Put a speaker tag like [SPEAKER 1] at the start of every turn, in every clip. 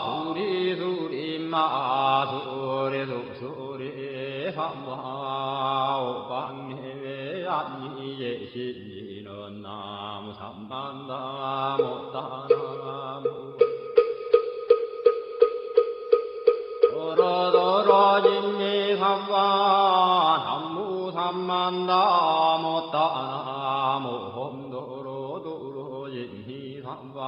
[SPEAKER 1] 수리 수리 마수리 수수리 삼화 오방해외 안니예신지는 나무 삼만나무 따나무 도로도로 진미삼화 남무 삼만나무 따나무 홈도로도로 진미삼화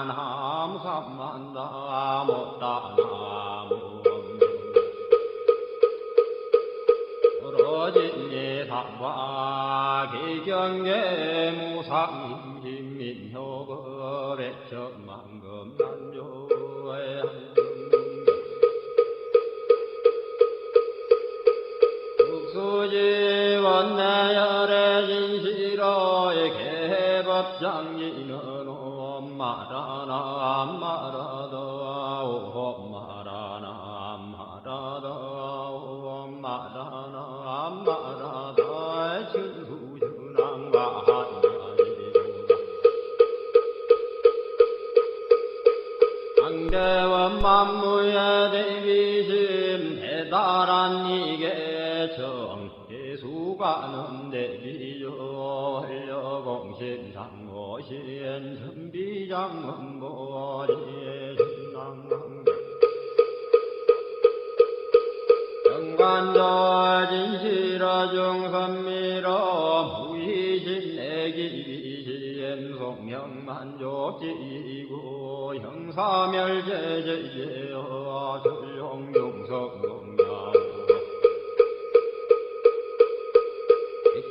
[SPEAKER 1] 나무 삼만나무 따나무 도로진미삼화 기경계 무상임민효급의 천만금 난조의 수지원내열의 진시로의 개법장지는 엄마라나 엄마라다 엄마라나 엄마라다 엄마라나 엄마라다 천수준왕과 한계원 만무의 대비심 대단한 이계 정예수가는 대비요 활려공심상고신 천비장문보리의 신랑강 정관조 진시러 중선미러 무의신내기비시엔 송명만족지이고 형사멸제제제여 설용용석농양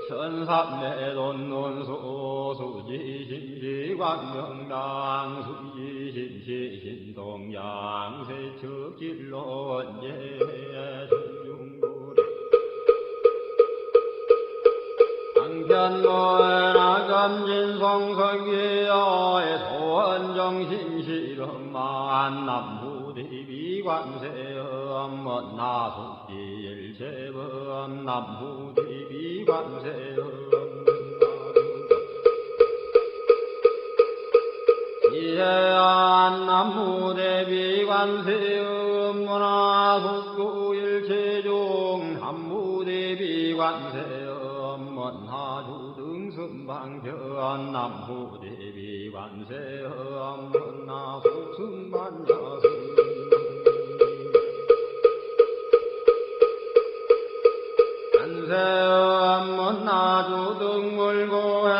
[SPEAKER 1] 천삼매돈논소 수지신지광명당 수지신시신동양 세척질로 원제 천중고리 강편노나검진송성기여의 소원정신실험만 남무대비관세음 나속지일체범 남무대비관세음 이해안 남무대비관세음 문화속구일체종 남무대비관세음 문화주등승방편 남무대비관세음 문화속승반야승 관세음 문화주등물고해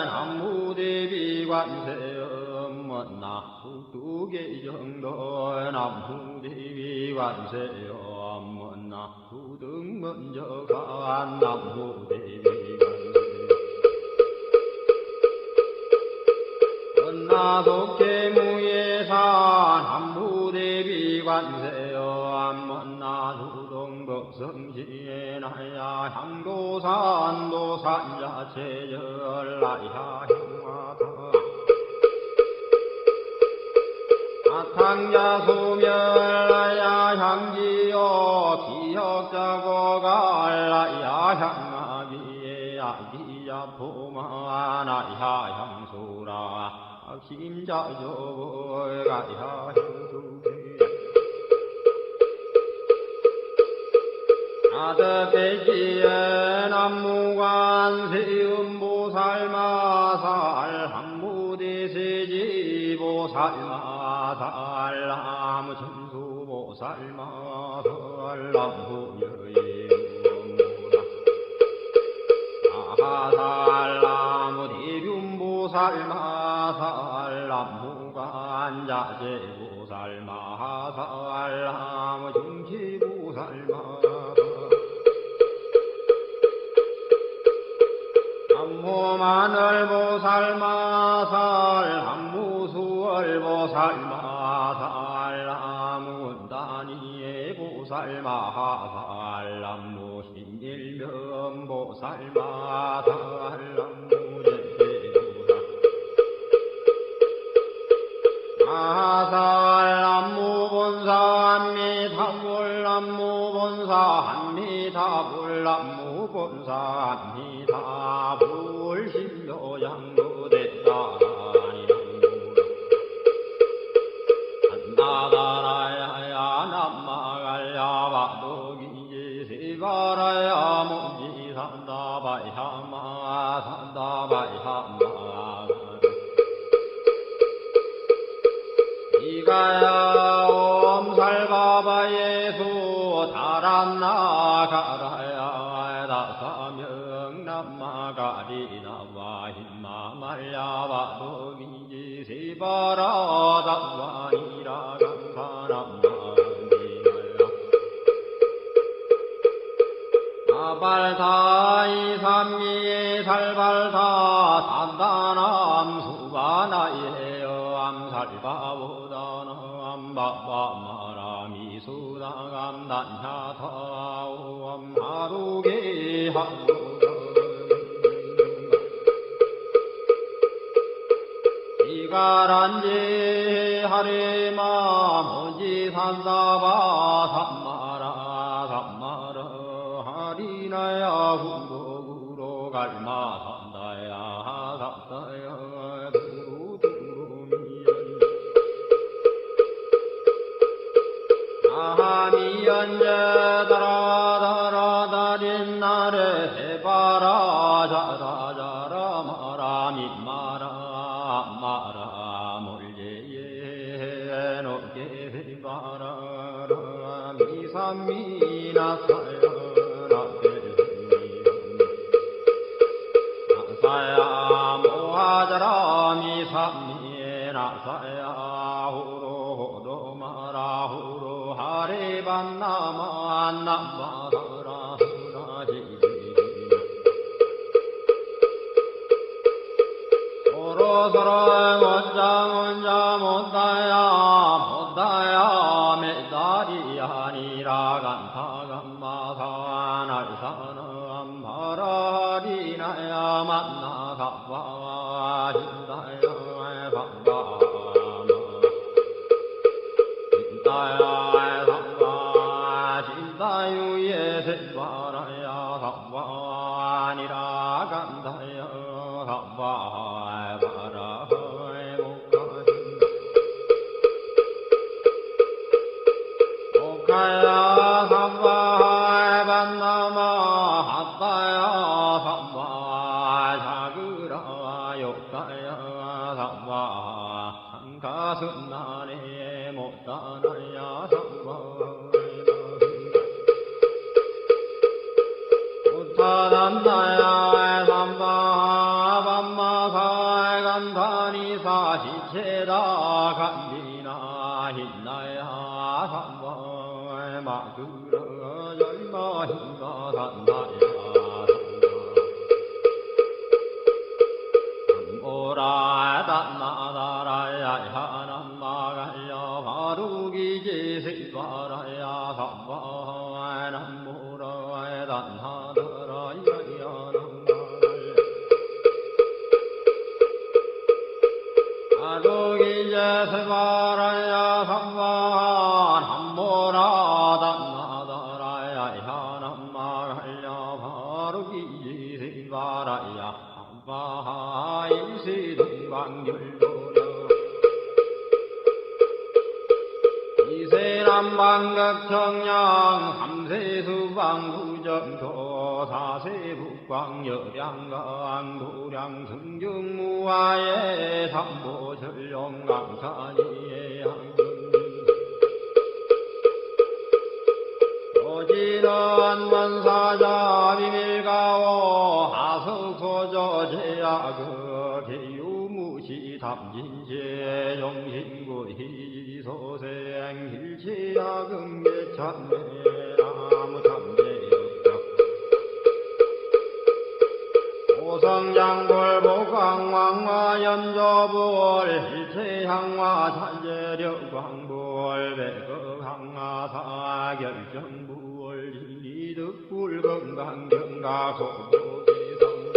[SPEAKER 1] 남무대비관세음 문화숙두계정도 남무대비관세음 문화주등문저간 남무대비관세 문화속계무예산 남무대비관세음 문화주동법성시에나야 향도산도산자체절라야 향화다 아탕자소멸라야 향지요 기역자고갈라야 향아비에 아기야포마나야 향수라 심자조볼가야 향수게 아드배지에 남무관세음보살마살 항무대세지보살마살 남천수보살마살 남부여인보살 아하살 나무대륜보살마살 남무관자재보살마살 남무증치보살마살 남무마늘보살마살 남무수월보살마살 남무은다니의 보살마살 남무신일면보살마살 남무제세보살 마살 남무본사 한미타불 남무본사 한미타불 남무본사 한미타불 신도양무대다니 나다라야야 남마갈야바도기지 시바라야 몽지 산다바야마 산다바야마 이가야 옴살바바 예수 다란나가라야 다사명 남마가리나와 힘마말야바도기지 시바라 다와니라 감사남마니나야 아발타이 삼미에 살발타 산다남 수바나예여 암살바보다나 암바바마라미 수다감단야타오 암하루게 하루가 이가란지 하리마 모지 산다바 삼마라 삼마라 하리나야 후복으로 갈마 산다야 산다야 두루두루미연 아하미연제 다라다라다린 나래 해바라 자라자라 마라미마라 마라 몰제예 노게 바라라 미삼미나사야 나사야 모하자라 미삼미나사야 후로호로 마라 후로 하리반나마 남바라라 하라지지 서로서로 원장 못다야 못다야 메달이 아니라 간타간마산 알사는 바라리나야 만나가봐 hin다야 반바마 hin다야 반바 hin다유예 세바라야 반바니라 간다야 반바 가야 삼바하에 반나마 핫다야 삼바 자그라 욕가야 삼바 한가슴나네 못다나야 삼바 못다난다야 삼바 반마사에 간다니사 시체다 간디나 hin나야 삼바 마그라 열마히가 산다야 삼보라 단나다라야 하남마갈야 바루기지 시바라야 삼바 남보라 단나다라야 야남마갈야 바루기지 시바라야 삼바 남보라 바라야 바하일시동방열도려 이세남방극청량 삼세수방구정도 사세북광여량강 도량승중무하에 삼보철령강산이에 오지는 원사자 비밀가오 하석소저 제야그 개유무시 담진제 영신구 희소생 hil치야금계참매 나무참제역적 오성장골 복광왕화 연조볼 hil체향화 찬제력광볼 백극항화 사결정부 이득불 건강경가 소고기성부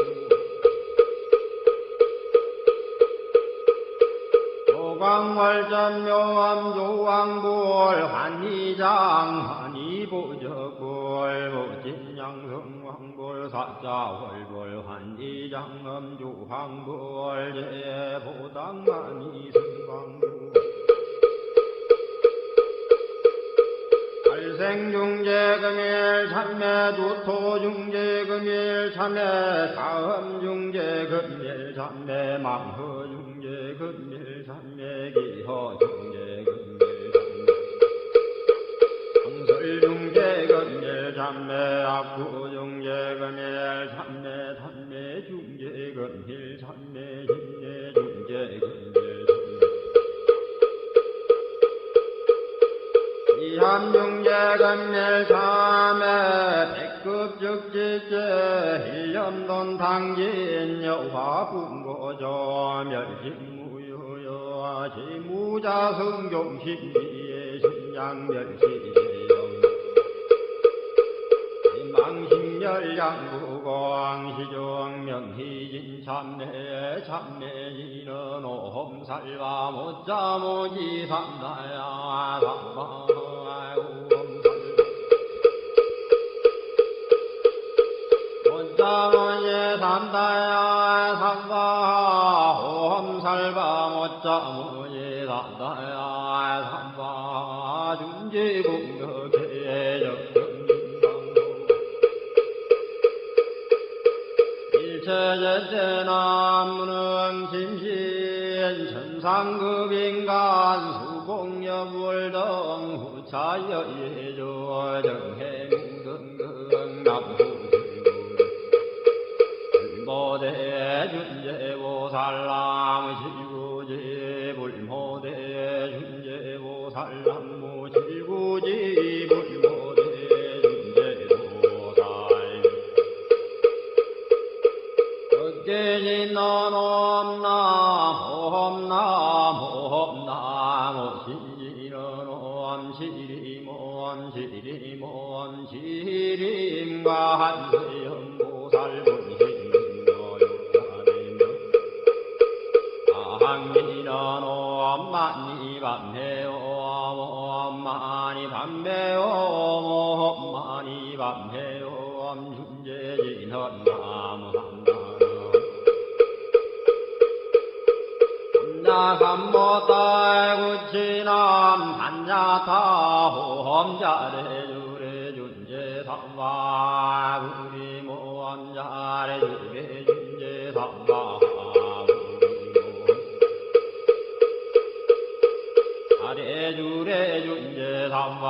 [SPEAKER 1] 조광월전 묘암조왕볼 환희장 환희보적볼 모진양성왕볼 사자월볼 환희장 엄조왕볼 제보당만이승왕부 일생중재금일 참매 두토중재금일 참매 다음중재금일 참매 망허중재금일 참매 기허중재금일 참매 성설중재금일 참매 악구중재금일 참매 탄매중재금일 참매 진례중재금일 이함중재금일 참매 백급즉지제 일념돈 당진 여화분고조 멸식무효여 지무자성종신비의 신양멸시제영 망신열양구광시종 명희진 참내 참내진은 오험살바 못자모지 삼다야 못자모지 삼다야 삼바 오험살바 못자모지 삼다야 삼바 중지공덕해적 일체제제나무는 심신 천상급인간 수공여불등 후차여예조 정해무등등 남후등등 불모대 준제보살람 실구지 불모대 준제보살람 실구지 불모대 깨진너놈나 홈나 시리너놈 시리몬 시림과 한세연보살 분신너욕하네며 아항미너놈 많이 밤해요 많이 밤해요 많이 밤해요 준재진헌 나무한다 삼모딸구치남 단야타 홈자래주래 준제삼바 우리모 험자래주래 준제삼바 아래주래 준제삼바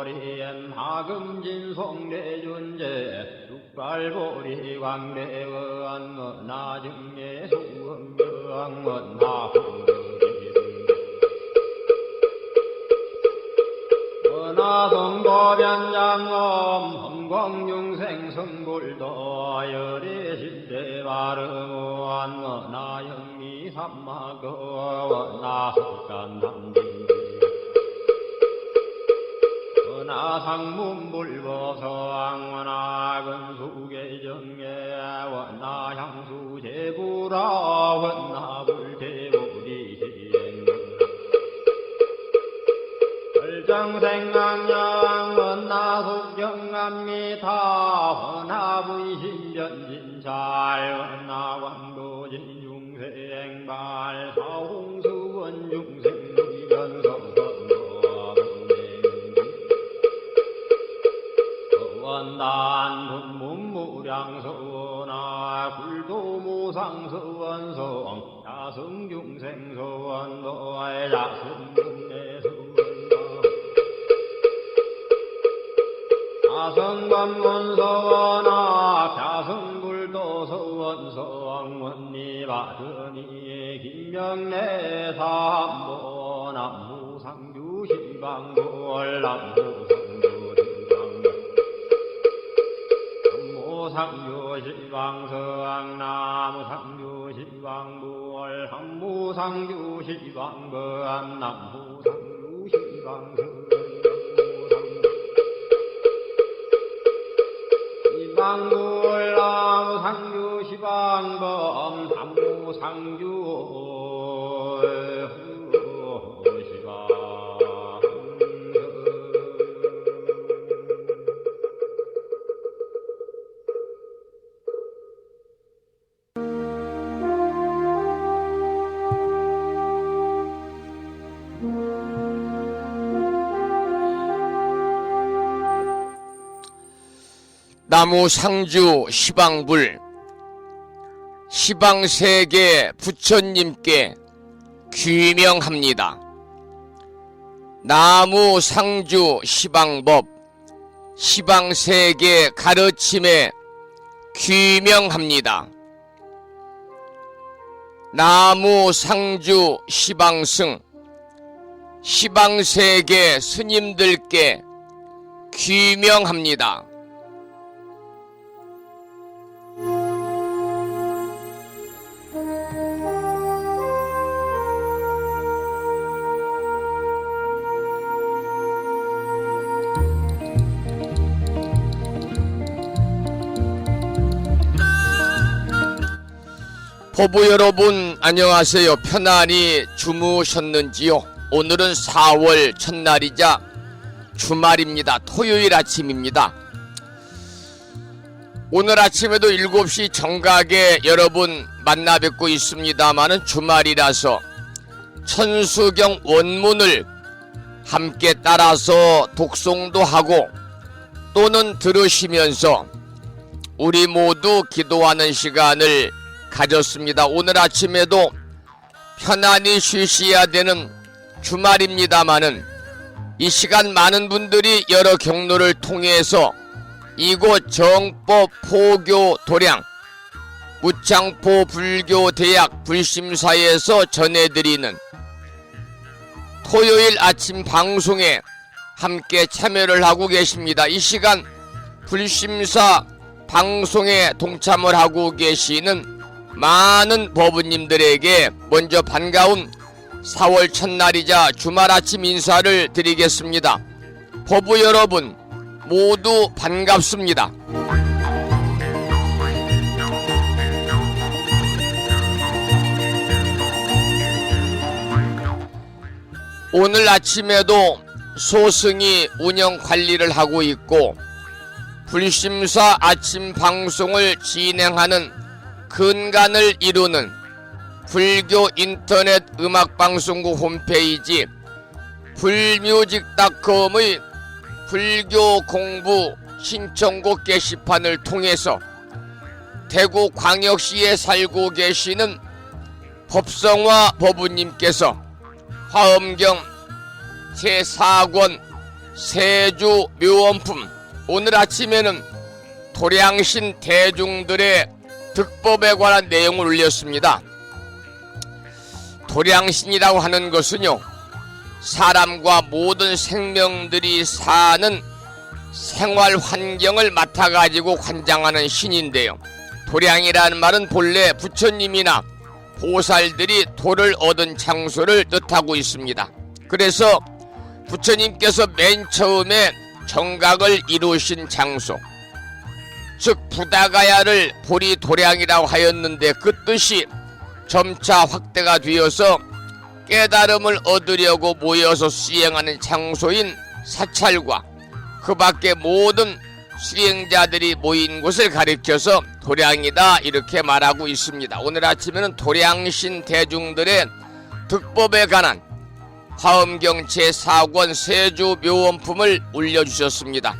[SPEAKER 1] 우리엔 하금진송래 준제 육발보리 광대원 나중에 수음병원 은하성도변장엄 험광중생 성불도 열애신대 바르무한 은하영미 삼마거 은하석간남진 은하상문불보성 은하근수계정에 은하향수제부라 은하불대부리시행 정생강령 은하숙경암미타 은하부이신변진찰 은하광도진중생발 사홍수원중생변성선원 단문무량서원아 굴도무상서원성 야성중생서원도의 야성중내서원 사성관문서원아 갸성불도서원서왕원니바드니 김명래 삼보 남무상주신방골 남무상주신방서왕 나무상주신방볼 한무상주신방거암 남무상주신방서 시방불남 상주시방범 삼무상주 시방
[SPEAKER 2] 나무 상주 시방불 시방세계 부처님께 귀명합니다. 나무 상주 시방법 시방세계 가르침에 귀명합니다. 나무 상주 시방승 시방세계 스님들께 귀명합니다. 보부 여러분 안녕하세요. 편안히 주무셨는지요? 오늘은 4월 첫날이자 주말입니다. 토요일 아침입니다. 오늘 아침에도 7시 정각에 여러분 만나 뵙고 있습니다마는 주말이라서 천수경 원문을 함께 따라서 독송도 하고 또는 들으시면서 우리 모두 기도하는 시간을 가졌습니다. 오늘 아침에도 편안히 쉬셔야 되는 주말입니다마는 이 시간 많은 분들이 여러 경로를 통해서 이곳 정법 포교 도량 무창포 불교대학 불심사에서 전해드리는 토요일 아침 방송에 함께 참여를 하고 계십니다. 이 시간 불심사 방송에 동참을 하고 계시는 많은 법우님들에게 먼저 반가운 4월 첫날이자 주말 아침 인사를 드리겠습니다. 법우 여러분 모두 반갑습니다. 오늘 아침에도 소승이 운영 관리를 하고 있고 불심사 아침 방송을 진행하는 근간을 이루는 불교 인터넷 음악방송국 홈페이지 불뮤직닷컴의 불교 공부 신청곡 게시판을 통해서 대구광역시에 살고 계시는 법성화 법우님께서 화엄경 제4권 세주 묘원품 오늘 아침에는 도량신 대중들의 득법에 관한 내용을 올렸습니다. 도량신이라고 하는 것은요, 사람과 모든 생명들이 사는 생활 환경을 맡아가지고 관장하는 신인데요. 도량이라는 말은 본래 부처님이나 보살들이 도를 얻은 장소를 뜻하고 있습니다. 그래서 부처님께서 맨 처음에 정각을 이루신 장소, 즉 부다가야를 보리도량이라고 하였는데 그 뜻이 점차 확대가 되어서 깨달음을 얻으려고 모여서 수행하는 장소인 사찰과 그 밖에 모든 수행자들이 모인 곳을 가리켜서 도량이다 이렇게 말하고 있습니다. 오늘 아침에는 도량신 대중들의 득법에 관한 화엄경 제4권 세주 묘원품을 올려주셨습니다.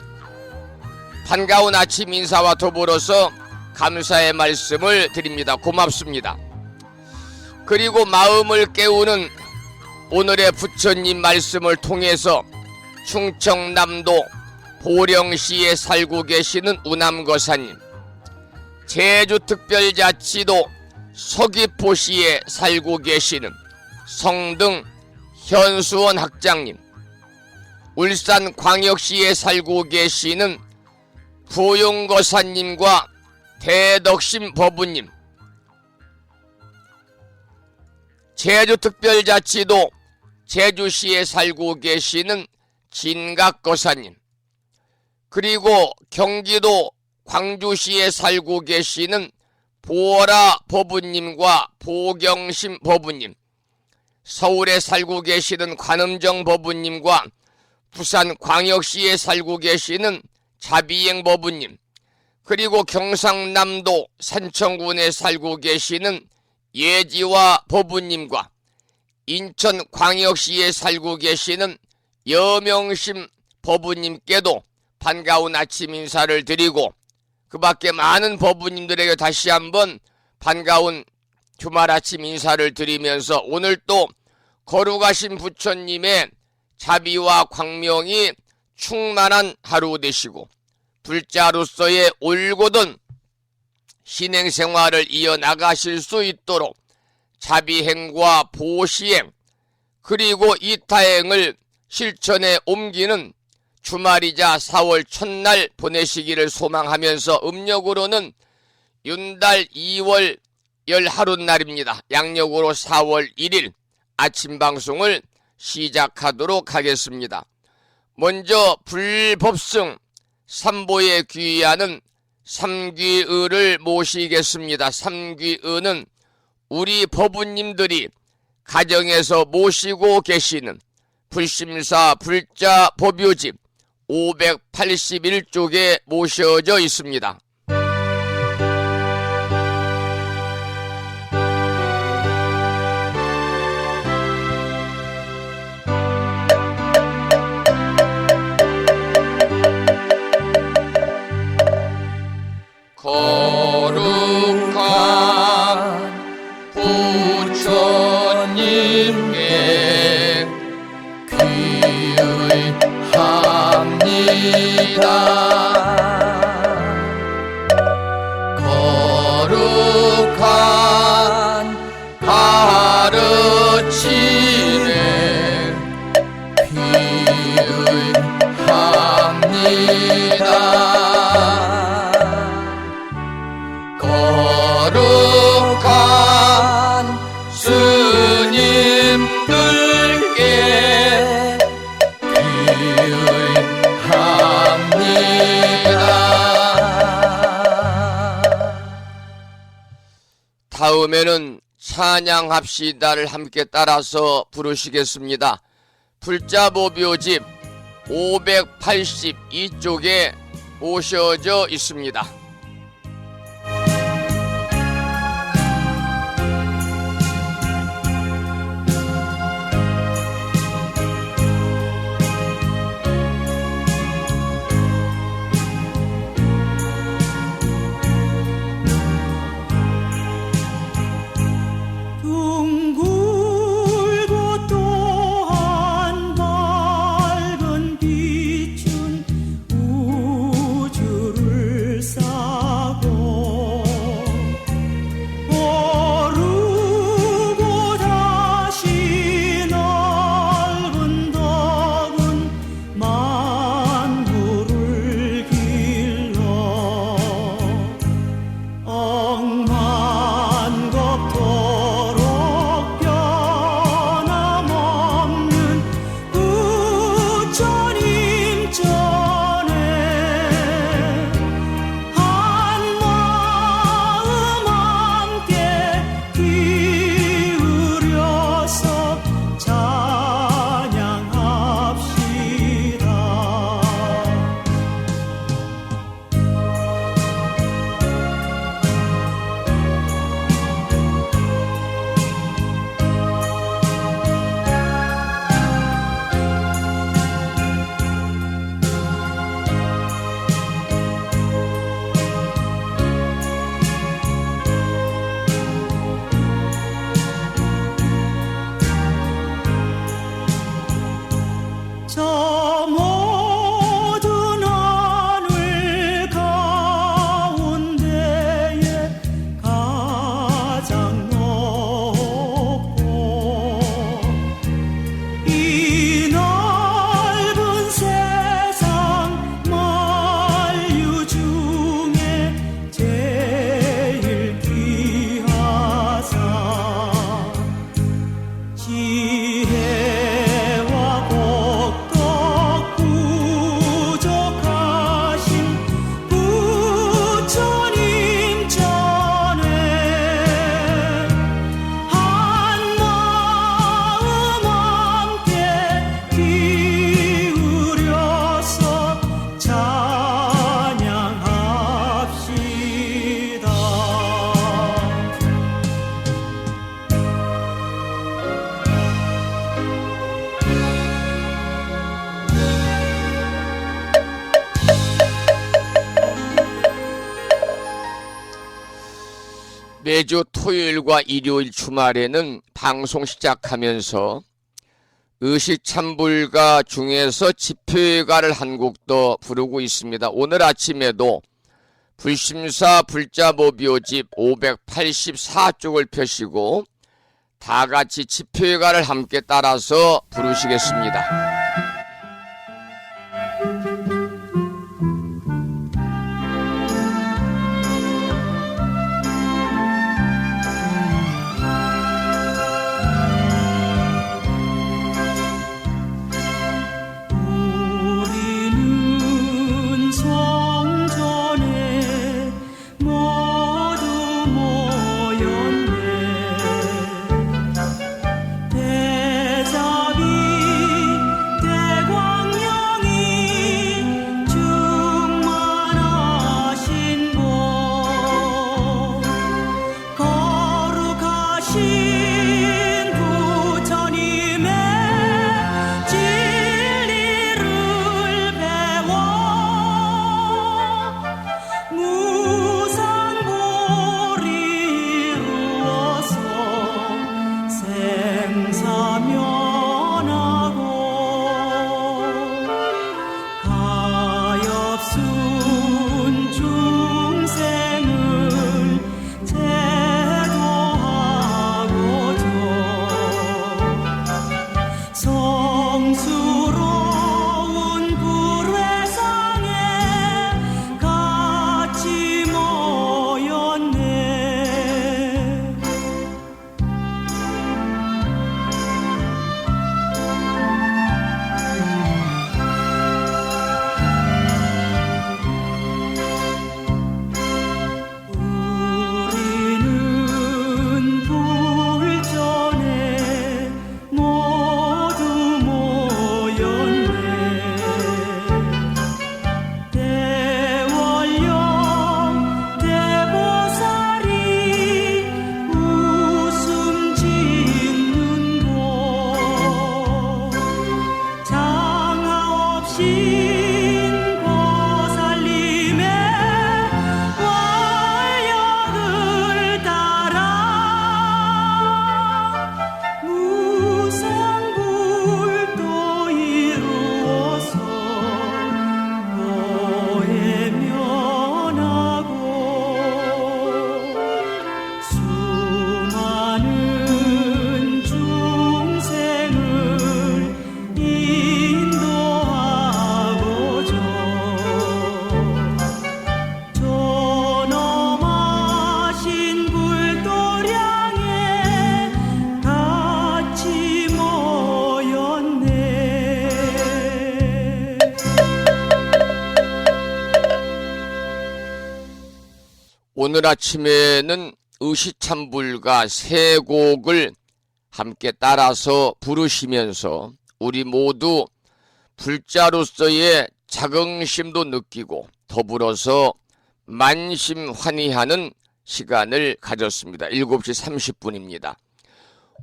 [SPEAKER 2] 반가운 아침 인사와 더불어서 감사의 말씀을 드립니다. 고맙습니다. 그리고 마음을 깨우는 오늘의 부처님 말씀을 통해서 충청남도 보령시에 살고 계시는 우남거사님, 제주특별자치도 서귀포시에 살고 계시는 성등 현수원 학장님, 울산광역시에 살고 계시는 부용거사님과 대덕심 법우님, 제주특별자치도 제주시에 살고 계시는 진각거사님, 그리고 경기도 광주시에 살고 계시는 보어라 법우님과 보경심 법우님, 서울에 살고 계시는 관음정 법우님과 부산 광역시에 살고 계시는 자비행 법우님, 그리고 경상남도 산청군에 살고 계시는 예지와 법우님과 인천 광역시에 살고 계시는 여명심 법우님께도 반가운 아침 인사를 드리고 그 밖에 많은 법부님들에게 다시 한번 반가운 주말 아침 인사를 드리면서 오늘 또 거룩하신 부처님의 자비와 광명이 충만한 하루 되시고 불자로서의 올곧은 신행생활을 이어나가실 수 있도록 자비행과 보시행 그리고 이타행을 실천에 옮기는 주말이자 4월 첫날 보내시기를 소망하면서 음력으로는 윤달 2월 11날입니다. 양력으로 4월 1일 아침 방송을 시작하도록 하겠습니다. 먼저 불법승 삼보에 귀의하는 삼귀의를 모시겠습니다. 삼귀의는 우리 법부님들이 가정에서 모시고 계시는 불심사 불자 법요집 581쪽에 모셔져 있습니다. 거룩한 부처님께 귀의합니다. 거룩한 가르침에 귀의합니다. 거룩한 스님들께 귀의합니다. 다음에는 찬양합시다를 함께 따라서 부르시겠습니다. 불자보묘집 582쪽에 모셔져 있습니다.
[SPEAKER 3] 지혜와 복도
[SPEAKER 2] 매주 토요일과 일요일 주말에는 방송 시작하면서 의식참불가 중에서 집회가를 한 곡 더 부르고 있습니다. 오늘 아침에도 불심사 불자보비오집 584쪽을 펴시고 다같이 집회가를 함께 따라서 부르시겠습니다. 오늘 아침에는 의식참불가 세 곡을 함께 따라서 부르시면서 우리 모두 불자로서의 자긍심도 느끼고 더불어서 만심환희하는 시간을 가졌습니다. 7시 30분입니다.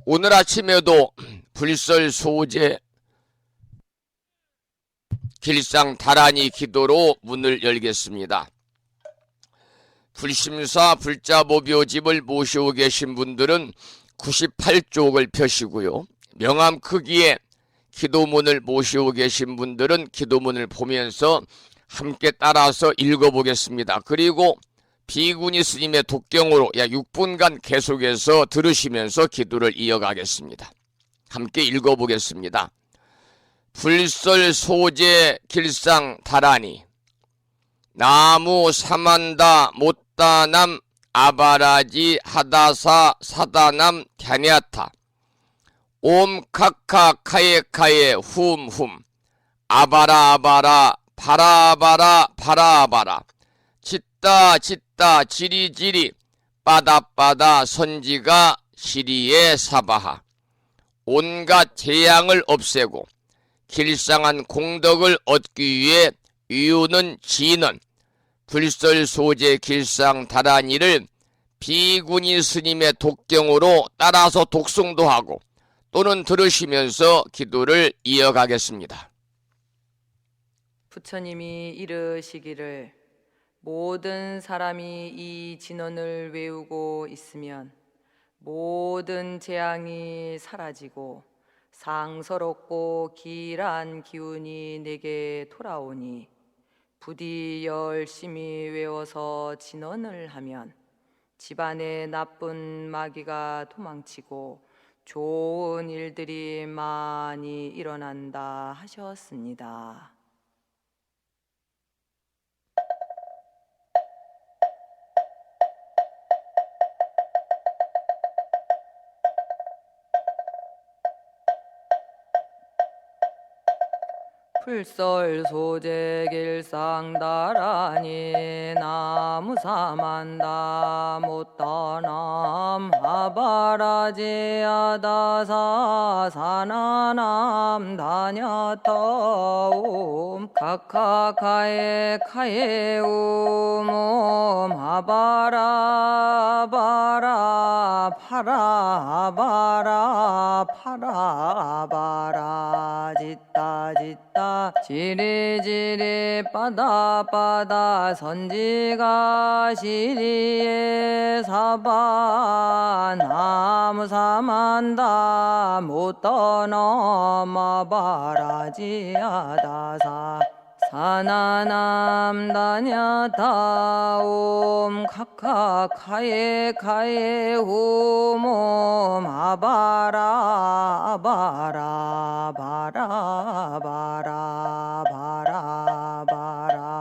[SPEAKER 2] 오늘 아침에도 불설 소재 길상 다란이 기도로 문을 열겠습니다. 불심사 불자보비오집을 모시고 계신 분들은 98쪽을 펴시고요. 명암 크기의 기도문을 모시고 계신 분들은 기도문을 보면서 함께 따라서 읽어보겠습니다. 그리고 비구니 스님의 독경으로 약 6분간 계속해서 들으시면서 기도를 이어가겠습니다. 함께 읽어보겠습니다. 불설 소재 길상 다란이 나무 사만다 못다남 아바라지 하다사 사다남 갸냐타 옴카카 카예카예 훔훔 아바라 바라바라 바라바라 짓다 지리지리 빠다빠다 선지가 시리에 사바하 온갖 재앙을 없애고 길상한 공덕을 얻기 위해 이유는 지는 불설 소재 길상 다란이를 비구니 스님의 독경으로 따라서 독송도 하고 또는 들으시면서 기도를 이어가겠습니다.
[SPEAKER 3] 부처님이 이르시기를 모든 사람이 이 진언을 외우고 있으면 모든 재앙이 사라지고 상서롭고 길한 기운이 내게 돌아오니 부디 열심히 외워서 진언을 하면 집안에 나쁜 마귀가 도망치고 좋은 일들이 많이 일어난다 하셨습니다. 풀설소재길상다라니 나무사만다 못다남 아바라지아다사 사나남 다냐타옴 카카카에 카에우몸 아바라바라 파라바라 파라바라 짓다 지리지리 빠다빠다 선지가 시리에 사바 나무사만다 못떠넘어 바라지아다사 사나남 다냐타옴 카카카에 카에 후몸 아바라 바라 바라 바라 바라 바라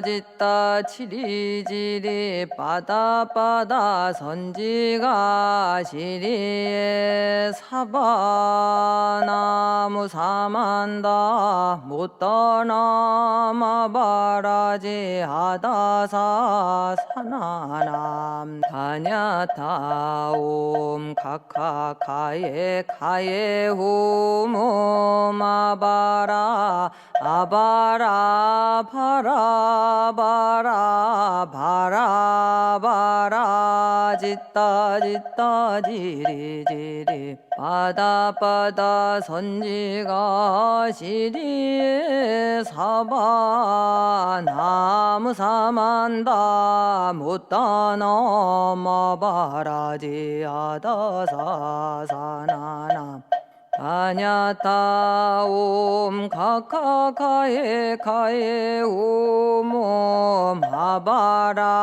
[SPEAKER 3] 짓다 지리지리 빠다빠다 선지가 시리에 사바 나무 사만다 못떠넘어 바라지 아다사 사나남 다냐타옴 카카카에 카에 후몸 아바라 아바라 바라 바라 바라 바라 짓다 지리지리 빠다빠다 선지가 시리에 사바 나무 사만다 못떠넘어 바라지 아다사 사나남 다냐타옴 카카카에 카에 우몸 아바라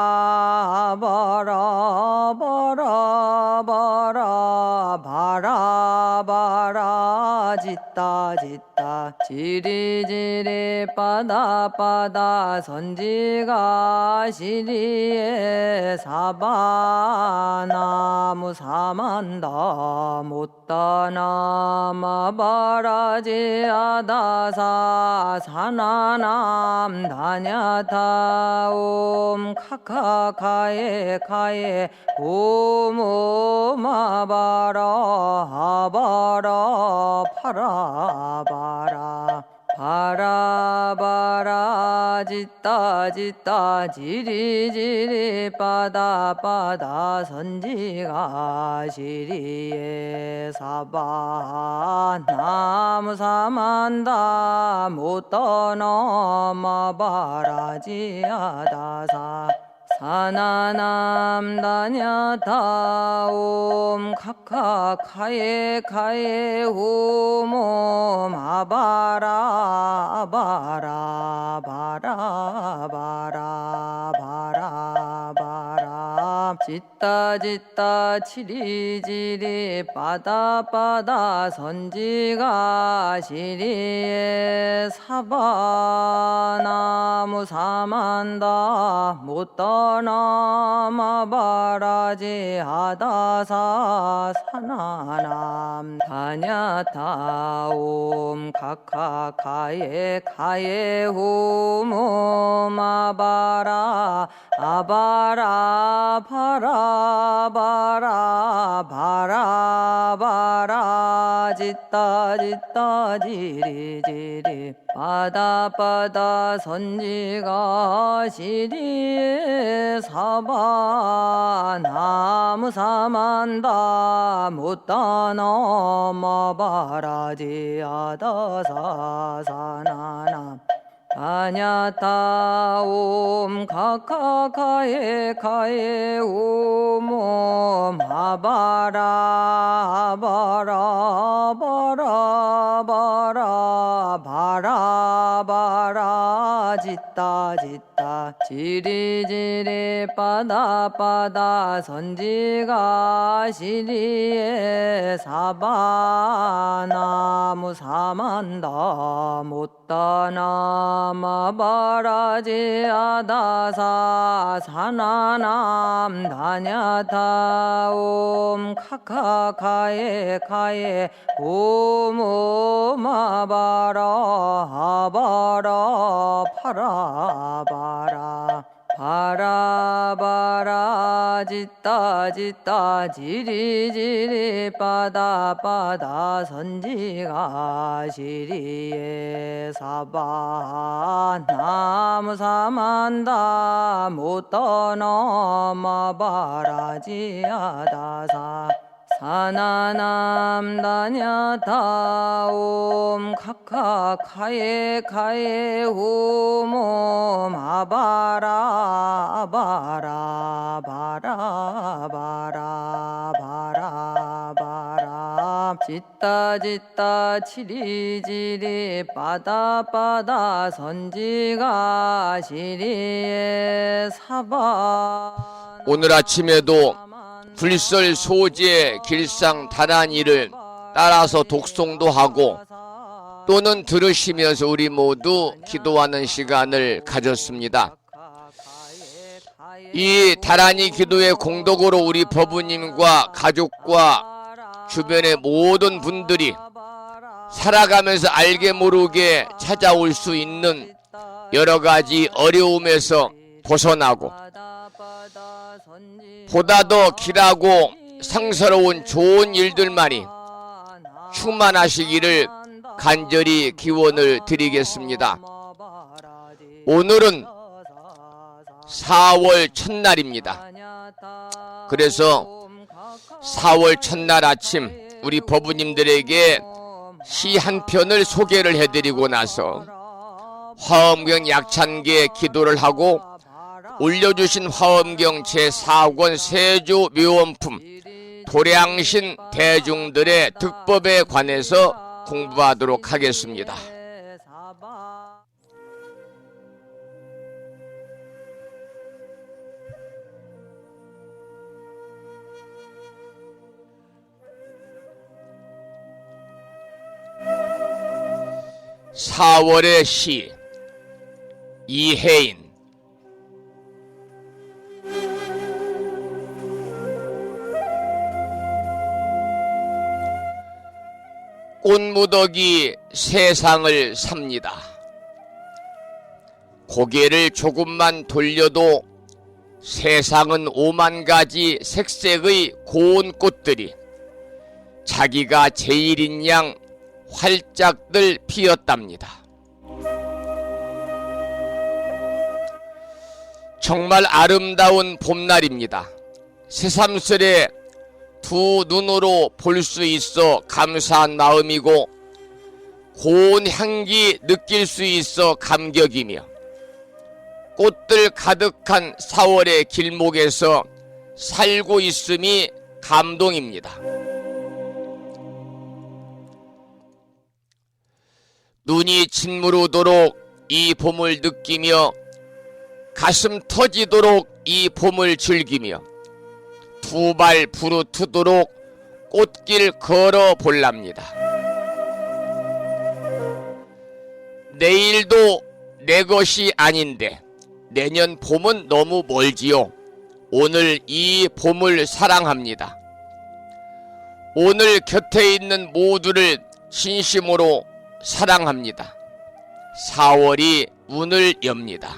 [SPEAKER 3] 바라 바라 바라 바라 바라 짓다 지리지리 빠다빠다 선지가 시리에 사바 나무 사만다 못떠넘어 바라지 아다사 사나남 다냐타옴 카카카에 카에 오모 마바라 아바라 파라바라 바라바라 짓다 지리지리 빠다빠다 선지가 시리에 사바 나무 사만다 못떠넘어 바라지 아다사 사나남 다냐타옴 카카카에 카에 후몸 아바라 바라 바라 바라 바라 바라 짓다 지리지리 빠다빠다 선지가 시리에 사바 나무 사만다 못떠넘어 바라지 아다사 사나남 다냐타옴 카카카에 카에 후몸 아바라 아바라 바라 바라 바라 바라 짓다 지리지리 빠다빠다 선지가 시리에 사바 나무 사만다 못떠넘어 바라지 아다사 사나남 다냐타 옴 카카카에 카에 옴 아바라 아바라 바라 바라 바라 바라 짓다 짓다 지리지리 빠다 빠다 선지가 시리에 사바나무 사만다 못다나 마바라지 아다사 사나남 다냐타 옴 카카카에 카에 옴 아바라 아바라 파라바라 바라바라 짓다 짓다 지리지리 빠다 빠다 선지가 시리에 사바 나무 사만다 못 떠넘어 바라지아다사 사나남 다냐타 옴 카카카에 카에 옴 아바라 아바라 바라 바라 바라 바라 짓다 짓다 치리지리 빠다 빠다 선지가 시리에 사바
[SPEAKER 2] 오늘 아침에도 불설 소재 길상 다란이를 따라서 독송도 하고 또는 들으시면서 우리 모두 기도하는 시간을 가졌습니다. 이 다란이 기도의 공덕으로 우리 법부님과 가족과 주변의 모든 분들이 살아가면서 알게 모르게 찾아올 수 있는 여러 가지 어려움에서 벗어나고 보다 더 길하고 상서로운 좋은 일들만이 충만하시기를 간절히 기원을 드리겠습니다. 오늘은 4월 첫날입니다. 그래서 4월 첫날 아침 우리 법부님들에게 시 한 편을 소개를 해드리고 나서 화엄경 약찬계 기도를 하고 올려주신 화엄경 제4권 세조 묘원품 도량신 대중들의 득법에 관해서 공부하도록 하겠습니다. (4월의) 시 이혜인. 꽃무더기 세상을 삽니다. 고개를 조금만 돌려도 세상은 5만 가지 색색의 고운 꽃들이 자기가 제일인 양 활짝들 피었답니다. 정말 아름다운 봄날입니다. 새삼스레 두 눈으로 볼 수 있어 감사한 마음이고 고운 향기 느낄 수 있어 감격이며 꽃들 가득한 4월의 길목에서 살고 있음이 감동입니다. 눈이 짓무르도록 이 봄을 느끼며 가슴 터지도록 이 봄을 즐기며 두 발 부르트도록 꽃길 걸어 볼랍니다. 내일도 내 것이 아닌데 내년 봄은 너무 멀지요. 오늘 이 봄을 사랑합니다. 오늘 곁에 있는 모두를 진심으로 사랑합니다. 4월이 문을 엽니다.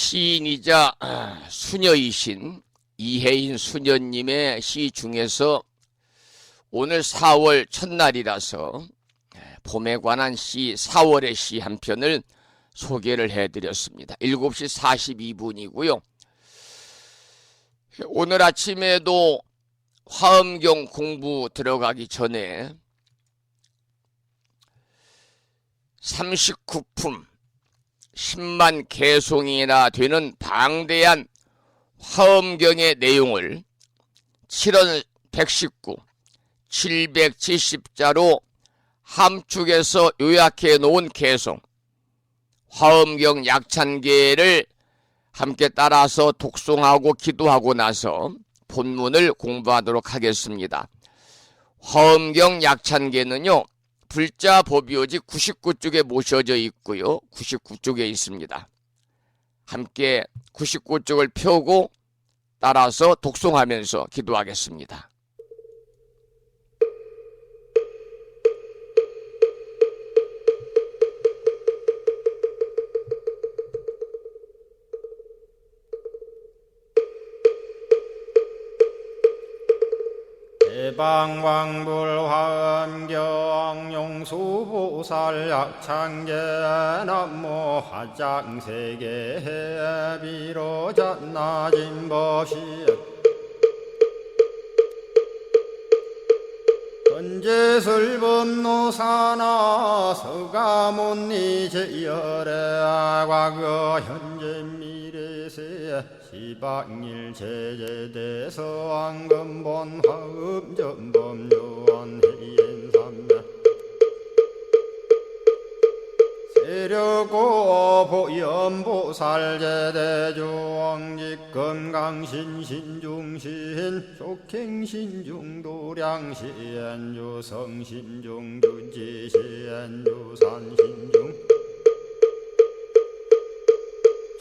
[SPEAKER 2] 시인이자 수녀이신 이혜인 수녀님의 시 중에서 오늘 4월 첫날이라서 봄에 관한 시 4월의 시 한 편을 소개를 해드렸습니다. 7시 42분이고요. 오늘 아침에도 화엄경 공부 들어가기 전에 39품 10만 개송이나 되는 방대한 화엄경의 내용을 7원 119, 770자로 함축해서 요약해 놓은 개송 화엄경 약찬계를 함께 따라서 독송하고 기도하고 나서 본문을 공부하도록 하겠습니다. 화엄경 약찬계는요, 불자 법요지 99쪽에 모셔져 있고요. 99쪽에 있습니다. 함께 99쪽을 펴고 따라서 독송하면서 기도하겠습니다.
[SPEAKER 1] 대방왕불화엄경 용수보살 약찬계 남모 화장세계 비로잣나진법시 전제설법노사나 서가몬니 제열의 과거 현재 미래세 시방일 제제대서 왕금본 화음전범 요한해인삼매 세력고 보염보살 제대주왕직 건강신신중신 족행신중도량시엔주 성신중주지시엔주 산신중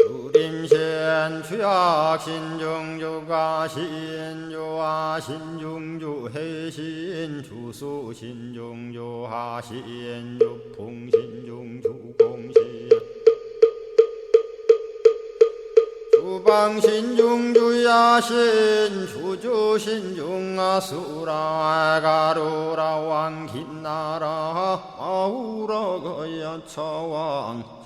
[SPEAKER 1] 주림신 주약신중주가신 주아신중주해신 주수신중주하신 주풍신중주공신 주방신중주야신 주주신중아수라 가루라 왕긴나라 아우라거야차왕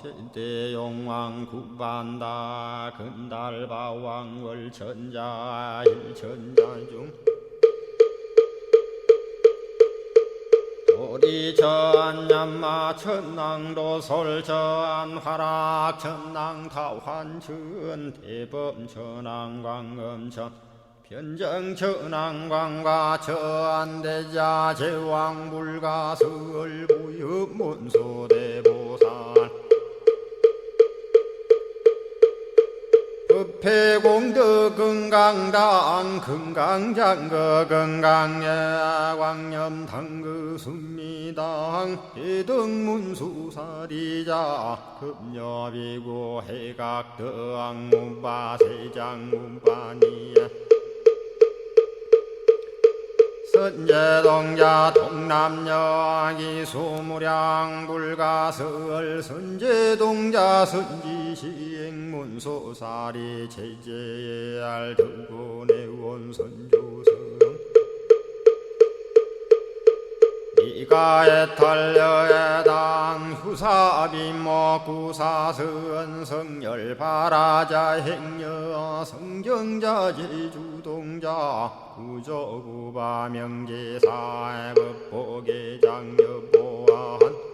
[SPEAKER 1] 제대용왕 구반다 근달바왕 월천자 일천자중 도리천냠마 천낭도 솔천 화락 천낭 타환천 대범 천왕 광음천 변정 천왕 광과 천대자 제왕 불가설 부유 문소대보살 법회공덕 건강당 건강장거 건강예 광염당그 순미당 해등문수사리자 급여비고 해각덕 문바세장 문바니야 선제동자 동남여기 수무량 불가설 선제동자 선지시행문소사리 제제알 등군의 선주성 이가에 탈려에당 후사비모 구사선 성열 바라자 행여 성경자 제주동자 구조구바 명제사의 법보계 장여보한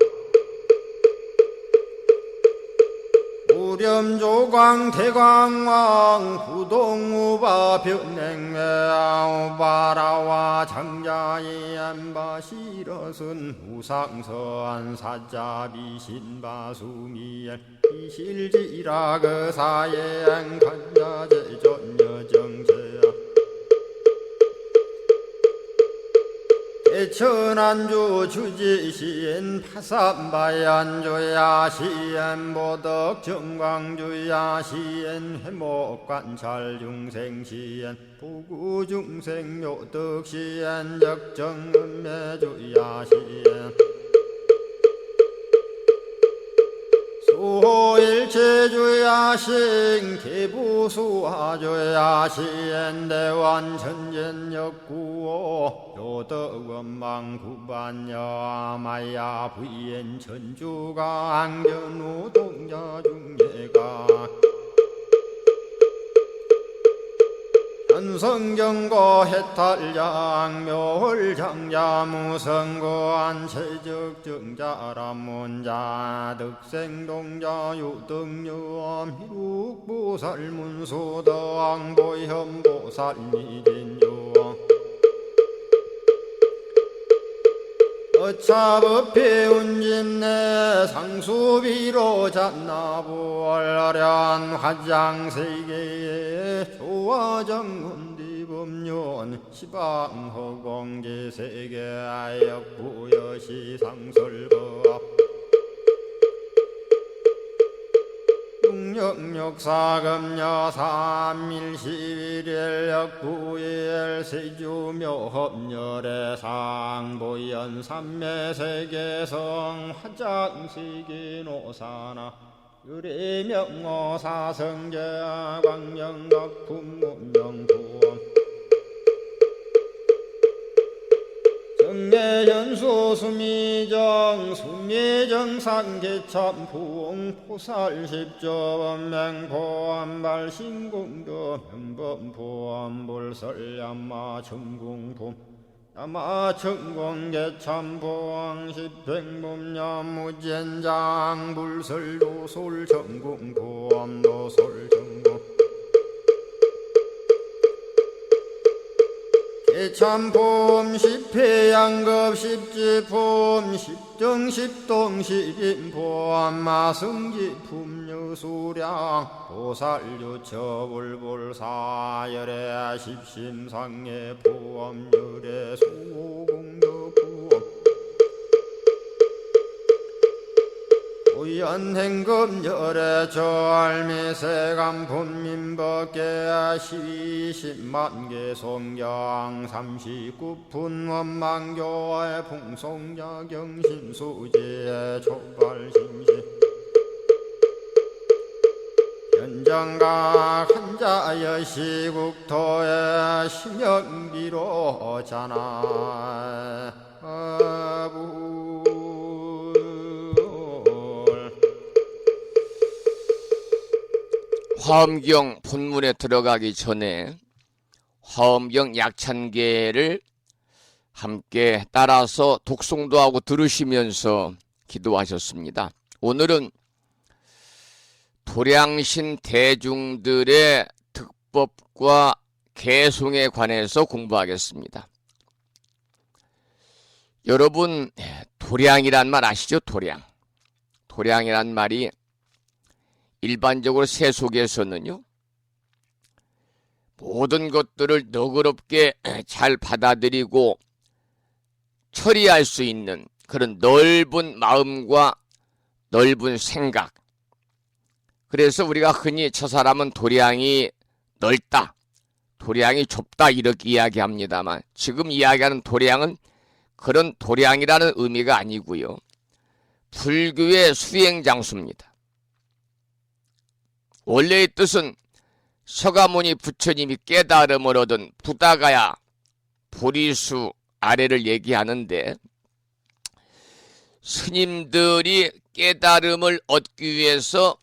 [SPEAKER 1] 우렴조광 대광왕 부동우바 변행매우바라와 장자이 안바시러슨 우상서안 사자비신바수미엘 이실지라그 사예안간자제전여정세야 대천안주 주지시인 파산바얀주야 시엔 보덕정광주야 시엔 회목관찰중생시엔 부구중생묘덕시엔 적정은매주야 시엔 일체주야신 기부수하주야신 대원천전역구오 요덕원망구반여마야 부인 천주가 ang전우 동자중예가 현성경고 해탈장 묘홀장자 무성고안체적정자람문자 득생동자 유등유엄 희룩보살문수덕보현보살미진유 어차법피 운진내 상수비로 잡나부얼련 화장세계에 조화정훈디법륜 시방허공지세계아역부여시상설법 육력육사금여 삼일시일역구일 세주묘협열의 상보연 삼매세계성 화장시기노사나 유리명어사성제 광명각품문명부엄 정례현수 수미정 수미정상계참풍 포살십조범맹포암발신공도 명범포암불설야마 천궁품 야마천공계참포항 십행범야무젠장 불설도솔천궁포암도솔천궁 개참폼 십회양급 십지폼 십정십동 십인폼 마승지품 유수량 보살유처불불사열애 십심상해 포함열애 수공덕부엄 우연행금열의 절미세간품민법계 시십만개 송경 39분 원망교의 풍송야경신수지의 촉발신시 현정각 한자여 시국토의 심영기로 자나
[SPEAKER 2] 화엄경 본문에 들어가기 전에 화엄경 약찬계를 함께 따라서 독송도 하고 들으시면서 기도하셨습니다. 오늘은 도량신 대중들의 득법과 개송에 관해서 공부하겠습니다. 여러분, 도량이란 말 아시죠? 도량이란 말이 일반적으로 세속에서는요, 모든 것들을 너그럽게 잘 받아들이고 처리할 수 있는 그런 넓은 마음과 넓은 생각, 그래서 우리가 흔히 저 사람은 도량이 넓다, 도량이 좁다 이렇게 이야기합니다만, 지금 이야기하는 도량은 그런 도량이라는 의미가 아니고요, 불교의 수행장수입니다. 원래의 뜻은 서가모니 부처님이 깨달음을 얻은 부다가야 보리수 아래를 얘기하는데, 스님들이 깨달음을 얻기 위해서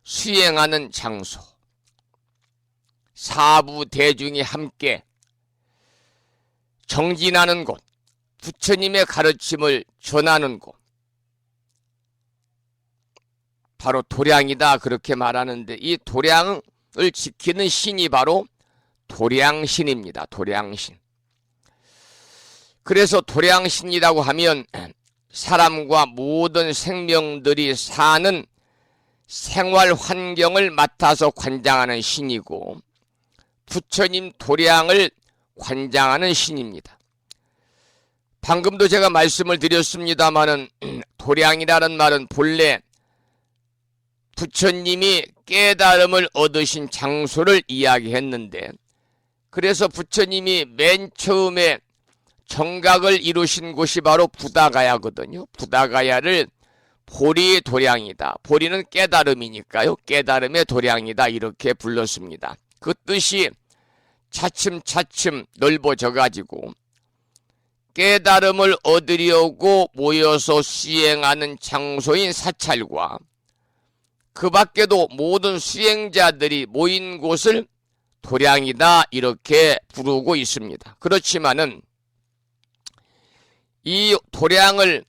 [SPEAKER 2] 수행하는 장소, 사부 대중이 함께 정진하는 곳, 부처님의 가르침을 전하는 곳, 바로 도량이다 그렇게 말하는데, 이 도량을 지키는 신이 바로 도량신입니다. 도량신. 그래서 도량신이라고 하면 사람과 모든 생명들이 사는 생활 환경을 맡아서 관장하는 신이고, 부처님 도량을 관장하는 신입니다. 방금도 제가 말씀을 드렸습니다마는 도량이라는 말은 본래 부처님이 깨달음을 얻으신 장소를 이야기했는데, 그래서 부처님이 맨 처음에 정각을 이루신 곳이 바로 부다가야거든요. 부다가야를 보리 도량이다. 보리는 깨달음이니까요. 깨달음의 도량이다. 이렇게 불렀습니다. 그 뜻이 차츰차츰 넓어져 가지고 깨달음을 얻으려고 모여서 수행하는 장소인 사찰과 그 밖에도 모든 수행자들이 모인 곳을 도량이다 이렇게 부르고 있습니다. 그렇지만은 이 도량을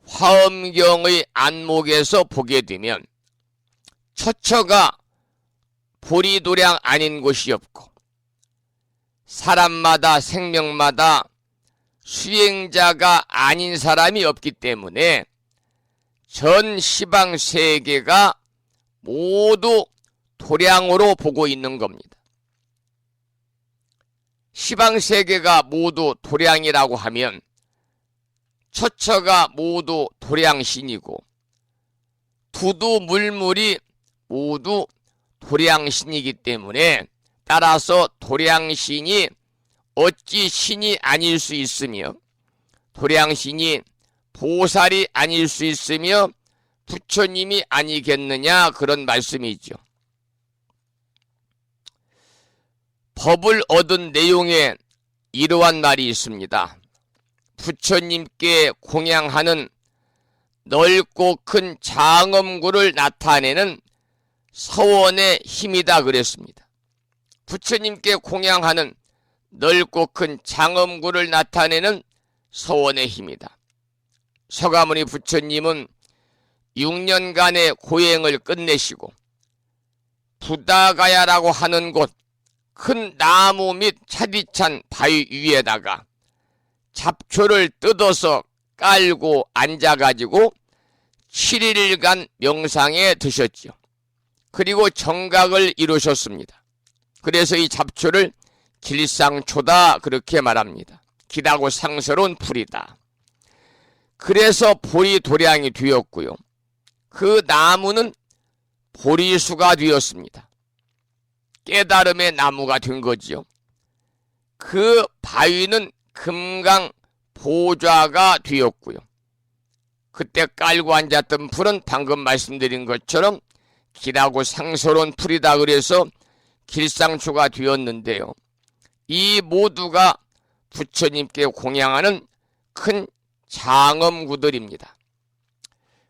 [SPEAKER 2] 화엄경의 안목에서 보게 되면 처처가 보리도량 아닌 곳이 없고 사람마다 생명마다 수행자가 아닌 사람이 없기 때문에 전 시방 세계가 모두 도량으로 보고 있는 겁니다. 시방 세계가 모두 도량이라고 하면 처처가 모두 도량신이고 두두물물이 모두 도량신이기 때문에 따라서 도량신이 어찌 신이 아닐 수 있으며 도량신이 보살이 아닐 수 있으며 부처님이 아니겠느냐 그런 말씀이죠. 법을 얻은 내용에 이러한 말이 있습니다. 부처님께 공양하는 넓고 큰 장엄구를 나타내는 서원의 힘이다 그랬습니다. 부처님께 공양하는 넓고 큰 장엄구를 나타내는 서원의 힘이다. 서가모니 부처님은 6년간의 고행을 끝내시고 부다가야라고 하는 곳 큰 나무 및 차디찬 바위 위에다가 잡초를 뜯어서 깔고 앉아가지고 7일간 명상에 드셨죠. 그리고 정각을 이루셨습니다. 그래서 이 잡초를 길상초다 그렇게 말합니다. 길하고 상스러운 풀이다. 그래서 보리도량이 되었고요. 그 나무는 보리수가 되었습니다. 깨달음의 나무가 된 거지요. 그 바위는 금강 보좌가 되었고요. 그때 깔고 앉았던 풀은 방금 말씀드린 것처럼 길하고 상스러운 풀이다 그래서 길상초가 되었는데요. 이 모두가 부처님께 공양하는 큰 장엄구들입니다.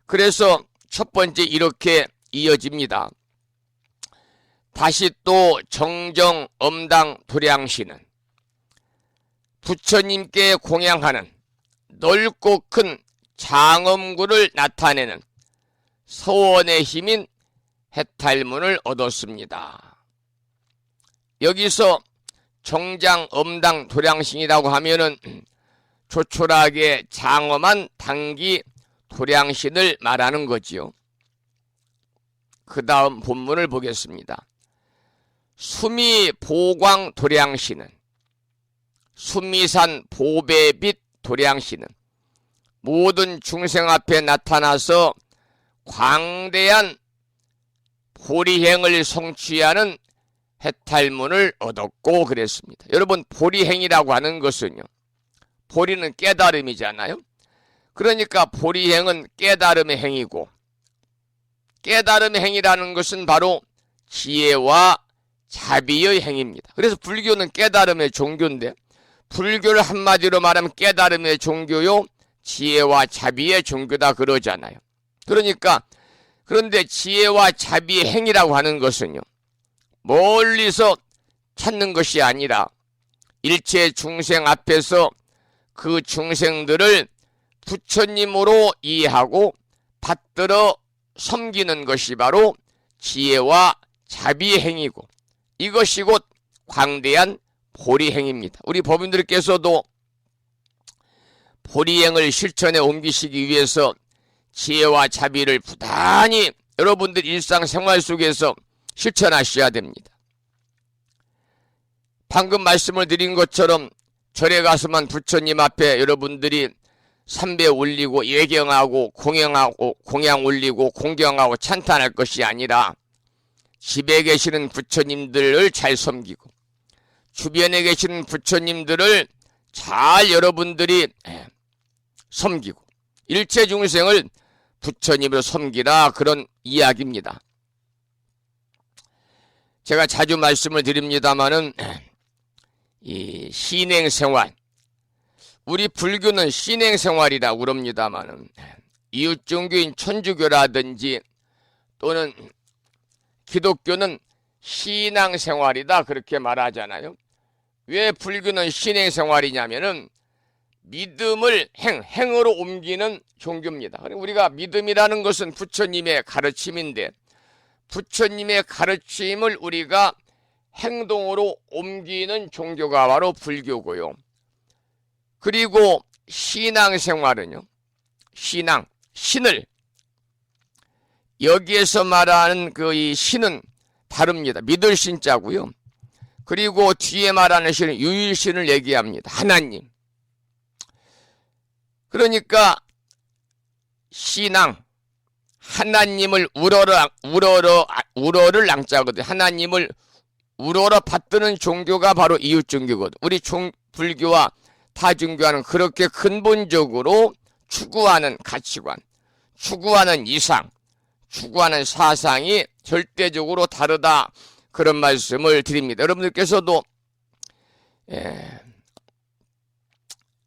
[SPEAKER 2] 그래서 첫 번째 이렇게 이어집니다. 다시 또 정정 엄당 도량신은 부처님께 공양하는 넓고 큰 장엄구를 나타내는 서원의 힘인 해탈문을 얻었습니다. 여기서 정장 엄당 도량신이라고 하면은 조촐하게 장엄한 당기 도량신을 말하는 거지요. 그 다음 본문을 보겠습니다. 수미 보광 도량신은 수미산 보배빛 도량신은 모든 중생 앞에 나타나서 광대한 보리행을 성취하는 해탈문을 얻었고 그랬습니다. 여러분 보리행이라고 하는 것은요. 보리는 깨달음이잖아요. 그러니까 보리행은 깨달음의 행이고 깨달음의 행이라는 것은 바로 지혜와 자비의 행입니다. 그래서 불교는 깨달음의 종교인데 불교를 한마디로 말하면 깨달음의 종교요 지혜와 자비의 종교다 그러잖아요. 그러니까 그런데 지혜와 자비의 행이라고 하는 것은요. 멀리서 찾는 것이 아니라 일체 중생 앞에서 그 중생들을 부처님으로 이해하고 받들어 섬기는 것이 바로 지혜와 자비의 행이고 이것이 곧 광대한 보리행입니다. 우리 법인들께서도 보리행을 실천에 옮기시기 위해서 지혜와 자비를 부단히 여러분들 일상생활 속에서 실천하셔야 됩니다. 방금 말씀을 드린 것처럼 절에 가서만 부처님 앞에 여러분들이 삼배 올리고 예경하고 공양하고 공양 올리고 공경하고 찬탄할 것이 아니라 집에 계시는 부처님들을 잘 섬기고 주변에 계시는 부처님들을 잘 여러분들이 섬기고 일체 중생을 부처님을 섬기라 그런 이야기입니다. 제가 자주 말씀을 드립니다마는 이 신행생활, 우리 불교는 신행생활이라고 그럽니다마는 이웃종교인 천주교라든지 또는 기독교는 신앙생활이다 그렇게 말하잖아요. 왜 불교는 신행생활이냐면은 믿음을 행으로 옮기는 종교입니다. 우리가 믿음이라는 것은 부처님의 가르침인데 부처님의 가르침을 우리가 행동으로 옮기는 종교가 바로 불교고요. 그리고 신앙생활은요. 신을 여기에서 말하는 그 이 신은 다릅니다. 믿을 신자고요. 그리고 뒤에 말하는 신은 유일신을 얘기합니다. 하나님. 그러니까 신앙, 하나님을 우러를 랑자거든. 하나님을 우러러 받드는 종교가 바로 이웃종교거든. 우리 불교와 타종교와는 그렇게 근본적으로 추구하는 가치관, 추구하는 이상, 추구하는 사상이 절대적으로 다르다. 그런 말씀을 드립니다. 여러분들께서도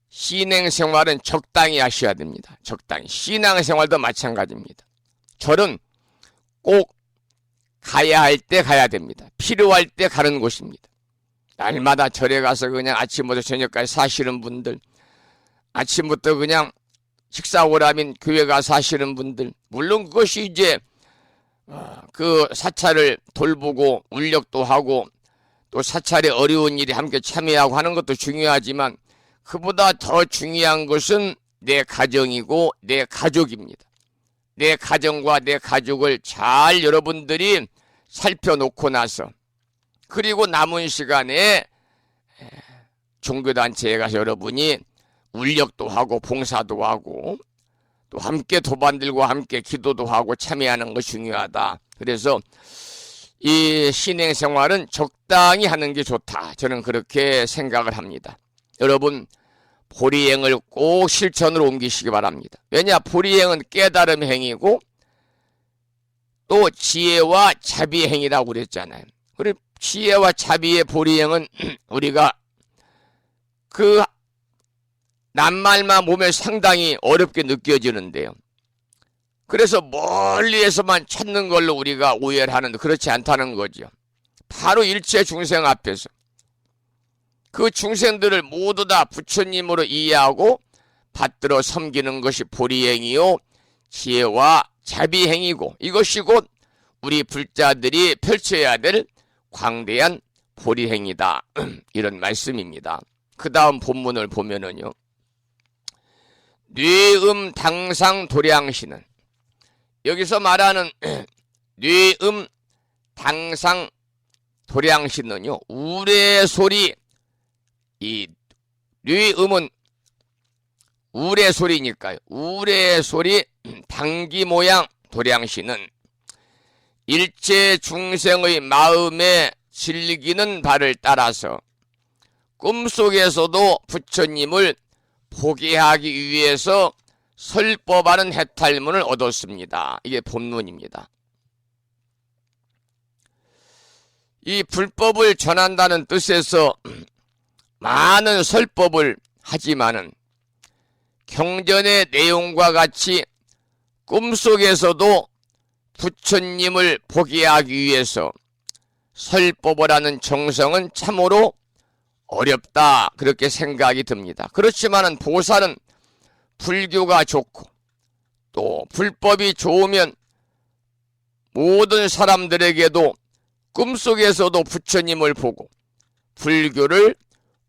[SPEAKER 2] 신행생활은 적당히 하셔야 됩니다. 적당히. 신앙생활도 마찬가지입니다. 절은 꼭 가야 할 때 가야 됩니다. 필요할 때 가는 곳입니다. 날마다 절에 가서 그냥 아침부터 저녁까지 사시는 분들, 아침부터 그냥 식사오라민 교회 가서 하시는 분들, 물론 그것이 이제 그 사찰을 돌보고 울력도 하고 또 사찰에 어려운 일에 함께 참여하고 하는 것도 중요하지만 그보다 더 중요한 것은 내 가정이고 내 가족입니다. 내 가정과 내 가족을 잘 여러분들이 살펴놓고 나서 그리고 남은 시간에 종교단체에 가서 여러분이 울력도 하고 봉사도 하고 또 함께 도반들과 함께 기도도 하고 참여하는 것이 중요하다. 그래서 이 신행생활은 적당히 하는 게 좋다. 저는 그렇게 생각을 합니다. 여러분 보리행을 꼭 실천으로 옮기시기 바랍니다. 왜냐? 보리행은 깨달음 행이고 또 지혜와 자비 행이라고 그랬잖아요. 그리고 지혜와 자비의 보리행은 우리가 그 낱말만 보면 상당히 어렵게 느껴지는데요. 그래서 멀리에서만 찾는 걸로 우리가 오해를 하는데 그렇지 않다는 거죠. 바로 일체 중생 앞에서 그 중생들을 모두 다 부처님으로 이해하고 받들어 섬기는 것이 보리행이요 지혜와 자비행이고 이것이 곧 우리 불자들이 펼쳐야 될 광대한 보리행이다. 이런 말씀입니다. 그 다음 본문을 보면은요. 뇌음 당상 도량신은 여기서 말하는 뇌음 당상 도량신은요. 우레소리 이 뇌음은 우레소리니까요. 우레소리 당기 모양 도량신은 일체 중생의 마음에 즐기는 바를 따라서 꿈속에서도 부처님을 보게 하기 위해서 설법하는 해탈문을 얻었습니다. 이게 본문입니다. 이 불법을 전한다는 뜻에서 많은 설법을 하지만은 경전의 내용과 같이 꿈속에서도 부처님을 보게 하기 위해서 설법을 하는 정성은 참으로 어렵다 그렇게 생각이 듭니다. 그렇지만은 보살은 불교가 좋고 또 불법이 좋으면 모든 사람들에게도 꿈속에서도 부처님을 보고 불교를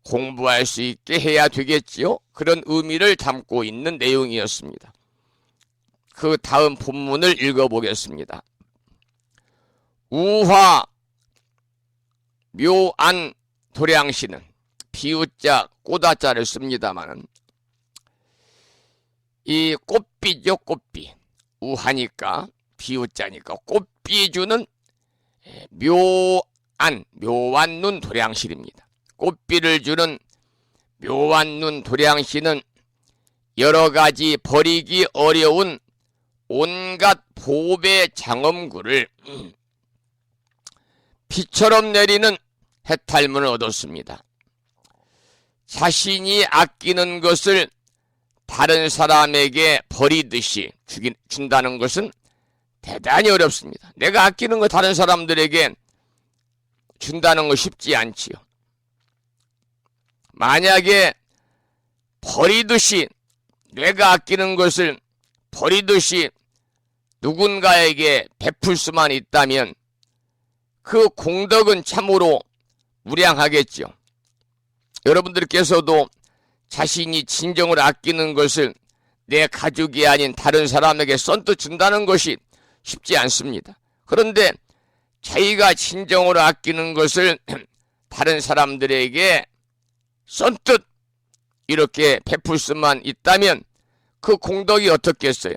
[SPEAKER 2] 공부할 수 있게 해야 되겠지요. 그런 의미를 담고 있는 내용이었습니다. 그 다음 본문을 읽어보겠습니다. 우화 묘안 도량신은 비우자 꼬다자를 씁니다마는 이 꽃비죠. 꽃비 우하니까 비우자니까 꽃비주는 묘안눈 도량신입니다. 꽃비를 주는 묘안눈 도량신은 여러가지 버리기 어려운 온갖 보배 장엄구를 비처럼 내리는 해탈문을 얻었습니다. 자신이 아끼는 것을 다른 사람에게 버리듯이 준다는 것은 대단히 어렵습니다. 내가 아끼는 거 다른 사람들에게 준다는 거 쉽지 않지요. 만약에 버리듯이, 내가 아끼는 것을 버리듯이 누군가에게 베풀 수만 있다면 그 공덕은 참으로 무량하겠죠. 여러분들께서도 자신이 진정으로 아끼는 것을 내 가족이 아닌 다른 사람에게 선뜻 준다는 것이 쉽지 않습니다. 그런데 자기가 진정으로 아끼는 것을 다른 사람들에게 선뜻 이렇게 베풀 수만 있다면 그 공덕이 어떻겠어요?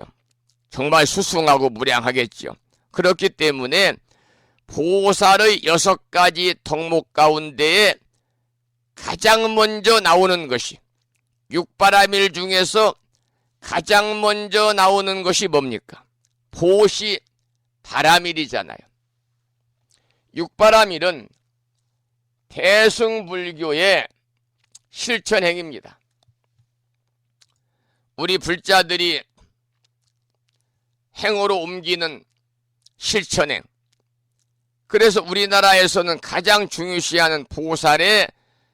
[SPEAKER 2] 정말 수승하고 무량하겠죠. 그렇기 때문에 보살의 6가지 덕목 가운데에 가장 먼저 나오는 것이, 육바라밀 중에서 가장 먼저 나오는 것이 뭡니까? 보시 바라밀이잖아요. 육바라밀은 대승불교의 실천행입니다. 우리 불자들이 행으로 옮기는 실천행. 그래서 우리나라에서는 가장 중요시하는 보살의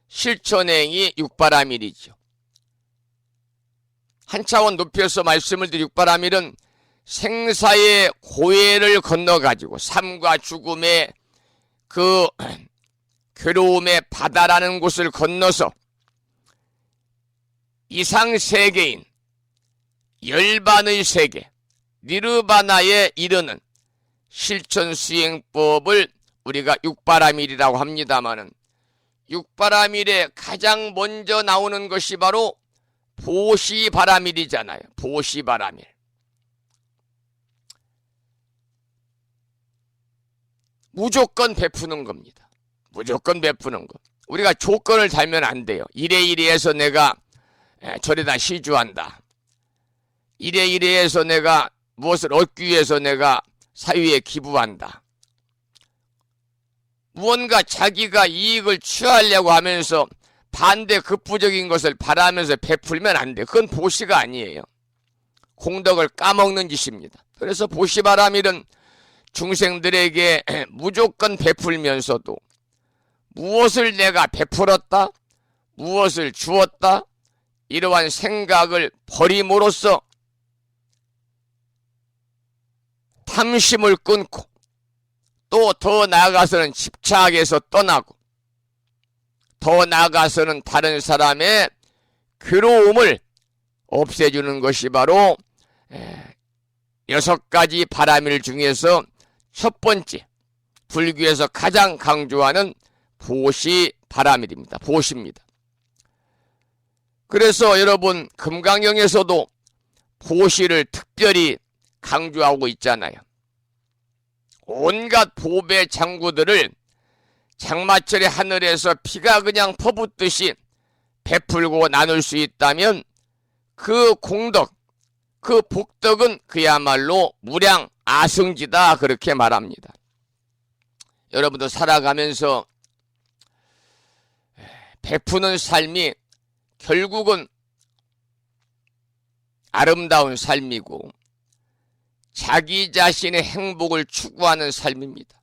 [SPEAKER 2] 실천행이 육바라밀이죠. 한 차원 높여서 말씀을 드린 육바라밀은 생사의 고해를 건너가지고 삶과 죽음의 그 괴로움의 바다라는 곳을 건너서 이상세계인 열반의 세계 니르바나에 이르는 실천수행법을 우리가 육바라밀이라고 합니다마는, 육바라밀에 가장 먼저 나오는 것이 바로 보시바라밀이잖아요. 보시바라밀. 무조건 베푸는 겁니다. 무조건 베푸는 것. 우리가 조건을 달면 안 돼요. 이래이래해서 내가 절에다 시주한다. 이래이래해서 내가 무엇을 얻기 위해서 내가 사유에 기부한다. 무언가 자기가 이익을 취하려고 하면서 반대 극부적인 것을 바라면서 베풀면 안 돼. 그건 보시가 아니에요. 공덕을 까먹는 짓입니다. 그래서 보시바라밀은 중생들에게 무조건 베풀면서도 무엇을 내가 베풀었다, 무엇을 주었다, 이러한 생각을 버림으로써 탐심을 끊고 또 더 나아가서는 집착에서 떠나고 더 나아가서는 다른 사람의 괴로움을 없애주는 것이 바로 6가지 바라밀 중에서 첫 번째, 불교에서 가장 강조하는 보시 바라밀입니다. 보시입니다. 그래서 여러분 금강경에서도 보시를 특별히 강조하고 있잖아요. 온갖 보배 장구들을 장마철의 하늘에서 비가 그냥 퍼붓듯이 베풀고 나눌 수 있다면 그 공덕, 그 복덕은 그야말로 무량 아승지다, 그렇게 말합니다. 여러분도 살아가면서 베푸는 삶이 결국은 아름다운 삶이고 자기 자신의 행복을 추구하는 삶입니다.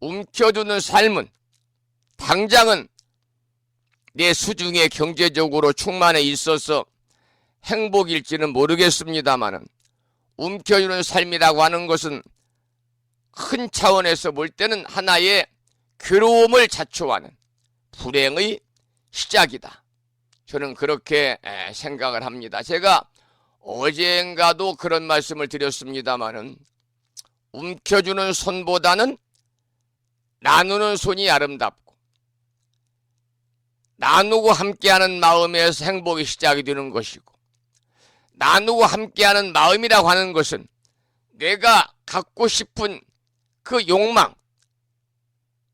[SPEAKER 2] 움켜두는 삶은 당장은 내 수중에 경제적으로 충만해 있어서 행복일지는 모르겠습니다만은, 움켜두는 삶이라고 하는 것은 큰 차원에서 볼 때는 하나의 괴로움을 자초하는 불행의 시작이다. 저는 그렇게 생각을 합니다. 제가 어젠가도 그런 말씀을 드렸습니다마는, 움켜주는 손보다는 나누는 손이 아름답고 나누고 함께하는 마음에서 행복이 시작이 되는 것이고, 나누고 함께하는 마음이라고 하는 것은 내가 갖고 싶은 그 욕망,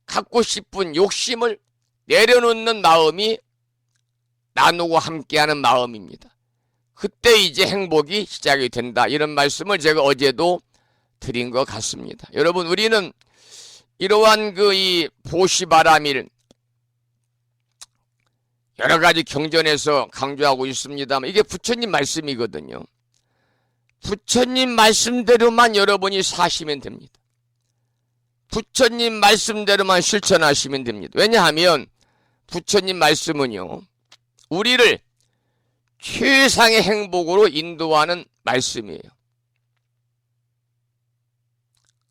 [SPEAKER 2] 갖고 싶은 욕심을 내려놓는 마음이 나누고 함께하는 마음입니다. 그때 이제 행복이 시작이 된다. 이런 말씀을 제가 어제도 드린 것 같습니다. 여러분, 우리는 이러한 이 보시바람일 여러 가지 경전에서 강조하고 있습니다만 이게 부처님 말씀이거든요. 부처님 말씀대로만 여러분이 사시면 됩니다. 부처님 말씀대로만 실천하시면 됩니다. 왜냐하면 부처님 말씀은요, 우리를 최상의 행복으로 인도하는 말씀이에요.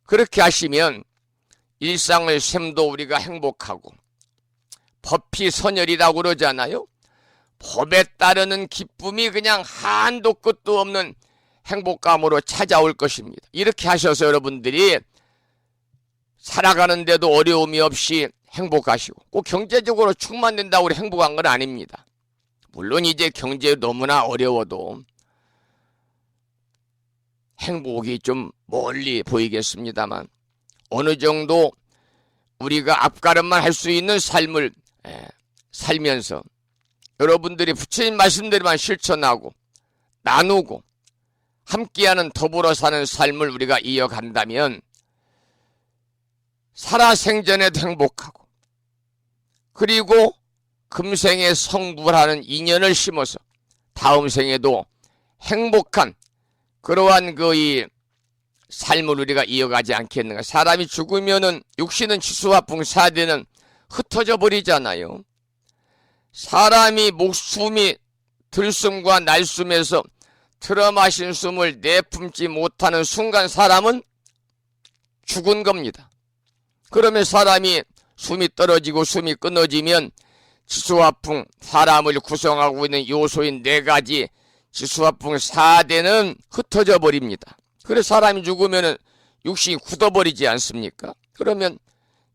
[SPEAKER 2] 그렇게 하시면 일상의 셈도 우리가 행복하고, 법이 선열이라고 그러잖아요. 법에 따르는 기쁨이 그냥 한도 끝도 없는 행복감으로 찾아올 것입니다. 이렇게 하셔서 여러분들이 살아가는데도 어려움이 없이 행복하시고, 꼭 경제적으로 충만된다고 우리 행복한 건 아닙니다. 물론 이제 경제 너무나 어려워도 행복이 좀 멀리 보이겠습니다만 어느 정도 우리가 앞가름만 할 수 있는 삶을 살면서 여러분들이 부처님 말씀대로만 실천하고 나누고 함께하는 더불어 사는 삶을 우리가 이어간다면 살아생전에도 행복하고, 그리고 금생에 성불하는 인연을 심어서 다음 생에도 행복한 그러한 이 삶을 우리가 이어가지 않겠는가. 사람이 죽으면은 육신은 지수화풍 사대는 흩어져 버리잖아요. 사람이 목숨이 들숨과 날숨에서 틀어마신 숨을 내품지 못하는 순간 사람은 죽은 겁니다. 그러면 사람이 숨이 떨어지고 숨이 끊어지면 지수화풍, 사람을 구성하고 있는 요소인 4가지 지수화풍 4대는 흩어져 버립니다. 그래서 사람이 죽으면 육신이 굳어버리지 않습니까? 그러면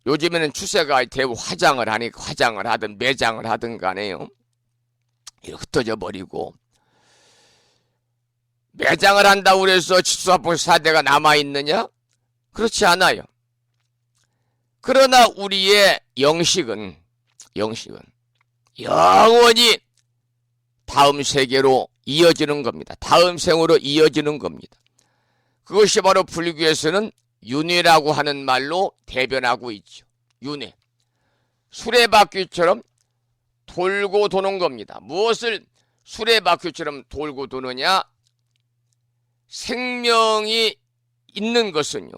[SPEAKER 2] 요즘에는 추세가 대부 화장을 하니까 화장을 하든 매장을 하든 간에요, 흩어져 버리고, 매장을 한다고 해서 지수화풍 4대가 남아있느냐? 그렇지 않아요. 그러나 우리의 영식은 영원히 다음 세계로 이어지는 겁니다. 다음 생으로 이어지는 겁니다. 그것이 바로 불교에서는 윤회라고 하는 말로 대변하고 있죠. 윤회. 수레바퀴처럼 돌고 도는 겁니다. 무엇을 수레바퀴처럼 돌고 도느냐? 생명이 있는 것은요,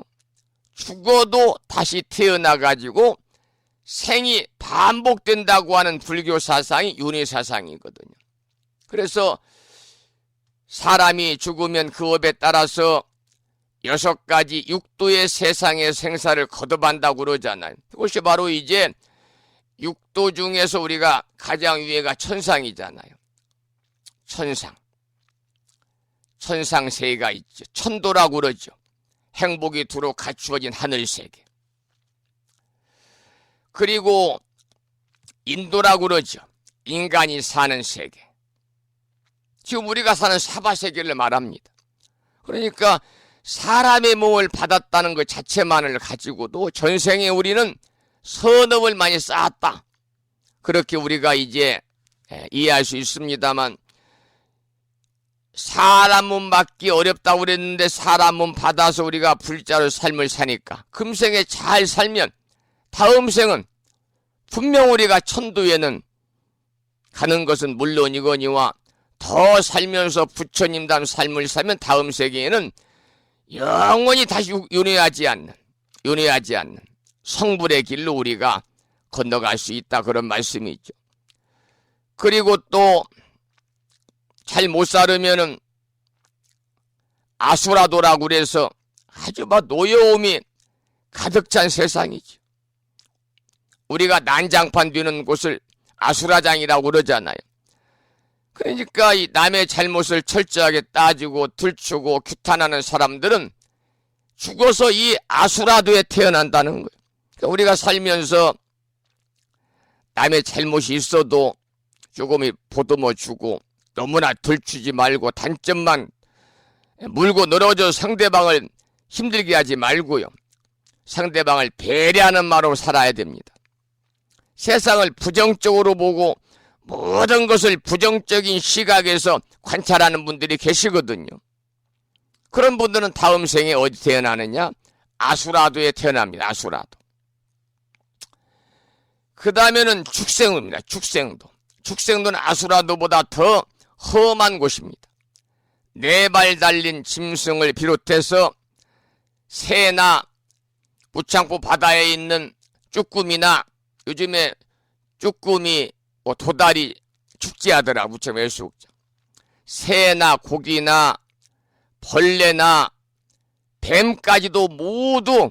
[SPEAKER 2] 죽어도 다시 태어나가지고 생이 반복된다고 하는 불교 사상이 윤회 사상이거든요. 그래서 사람이 죽으면 그 업에 따라서 6가지 육도의 세상의 생사를 거듭한다고 그러잖아요. 그것이 바로 이제 육도 중에서 우리가 가장 위에가 천상이잖아요. 천상세계가 있죠. 천도라고 그러죠. 행복이 두루 갖추어진 하늘세계. 그리고 인도라고 그러죠. 인간이 사는 세계. 지금 우리가 사는 사바세계를 말합니다. 그러니까 사람의 몸을 받았다는 것 자체만을 가지고도 전생에 우리는 선업을 많이 쌓았다. 그렇게 우리가 이제 이해할 수 있습니다만, 사람 몸 받기 어렵다고 그랬는데 사람 몸 받아서 우리가 불자로 삶을 사니까 금생에 잘 살면 다음 생은 분명 우리가 천도에는 가는 것은 물론이거니와 더 살면서 부처님다운 삶을 살면 다음 세계에는 영원히 다시 윤회하지 않는 성불의 길로 우리가 건너갈 수 있다, 그런 말씀이죠. 그리고 또 잘 못 살으면은 아수라도라고 그래서 아주 노여움이 가득 찬 세상이죠. 우리가 난장판 뒤는 곳을 아수라장이라고 그러잖아요. 그러니까 이 남의 잘못을 철저하게 따지고 들추고 규탄하는 사람들은 죽어서 이 아수라도에 태어난다는 거예요. 그러니까 우리가 살면서 남의 잘못이 있어도 조금이 보듬어 주고 너무나 들추지 말고 단점만 물고 늘어져 상대방을 힘들게 하지 말고요. 상대방을 배려하는 마음으로 살아야 됩니다. 세상을 부정적으로 보고 모든 것을 부정적인 시각에서 관찰하는 분들이 계시거든요. 그런 분들은 다음 생에 어디 태어나느냐? 아수라도에 태어납니다. 아수라도. 그 다음에는 축생도입니다. 축생도. 축생도는 아수라도보다 더 험한 곳입니다. 4발 달린 짐승을 비롯해서 새나 무창포 바다에 있는 쭈꾸미나, 요즘에 쭈꾸미 도다리 축제하더라. 무창포 해수욕장. 새나 고기나 벌레나 뱀까지도 모두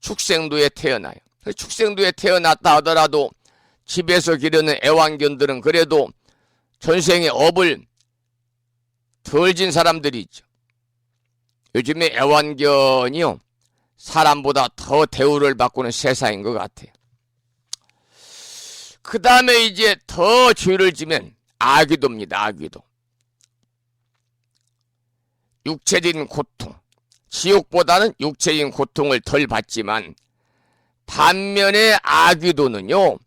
[SPEAKER 2] 축생도에 태어나요. 축생도에 태어났다 하더라도 집에서 기르는 애완견들은 그래도 전생에 업을 덜 진 사람들이 있죠. 요즘에 애완견이요, 사람보다 더 대우를 받고는 세상인 것 같아요. 그 다음에 이제 더 죄를 지면 아귀도입니다. 아귀도. 육체적인 고통, 지옥보다는 육체적인 고통을 덜 받지만 반면에 아귀도는요,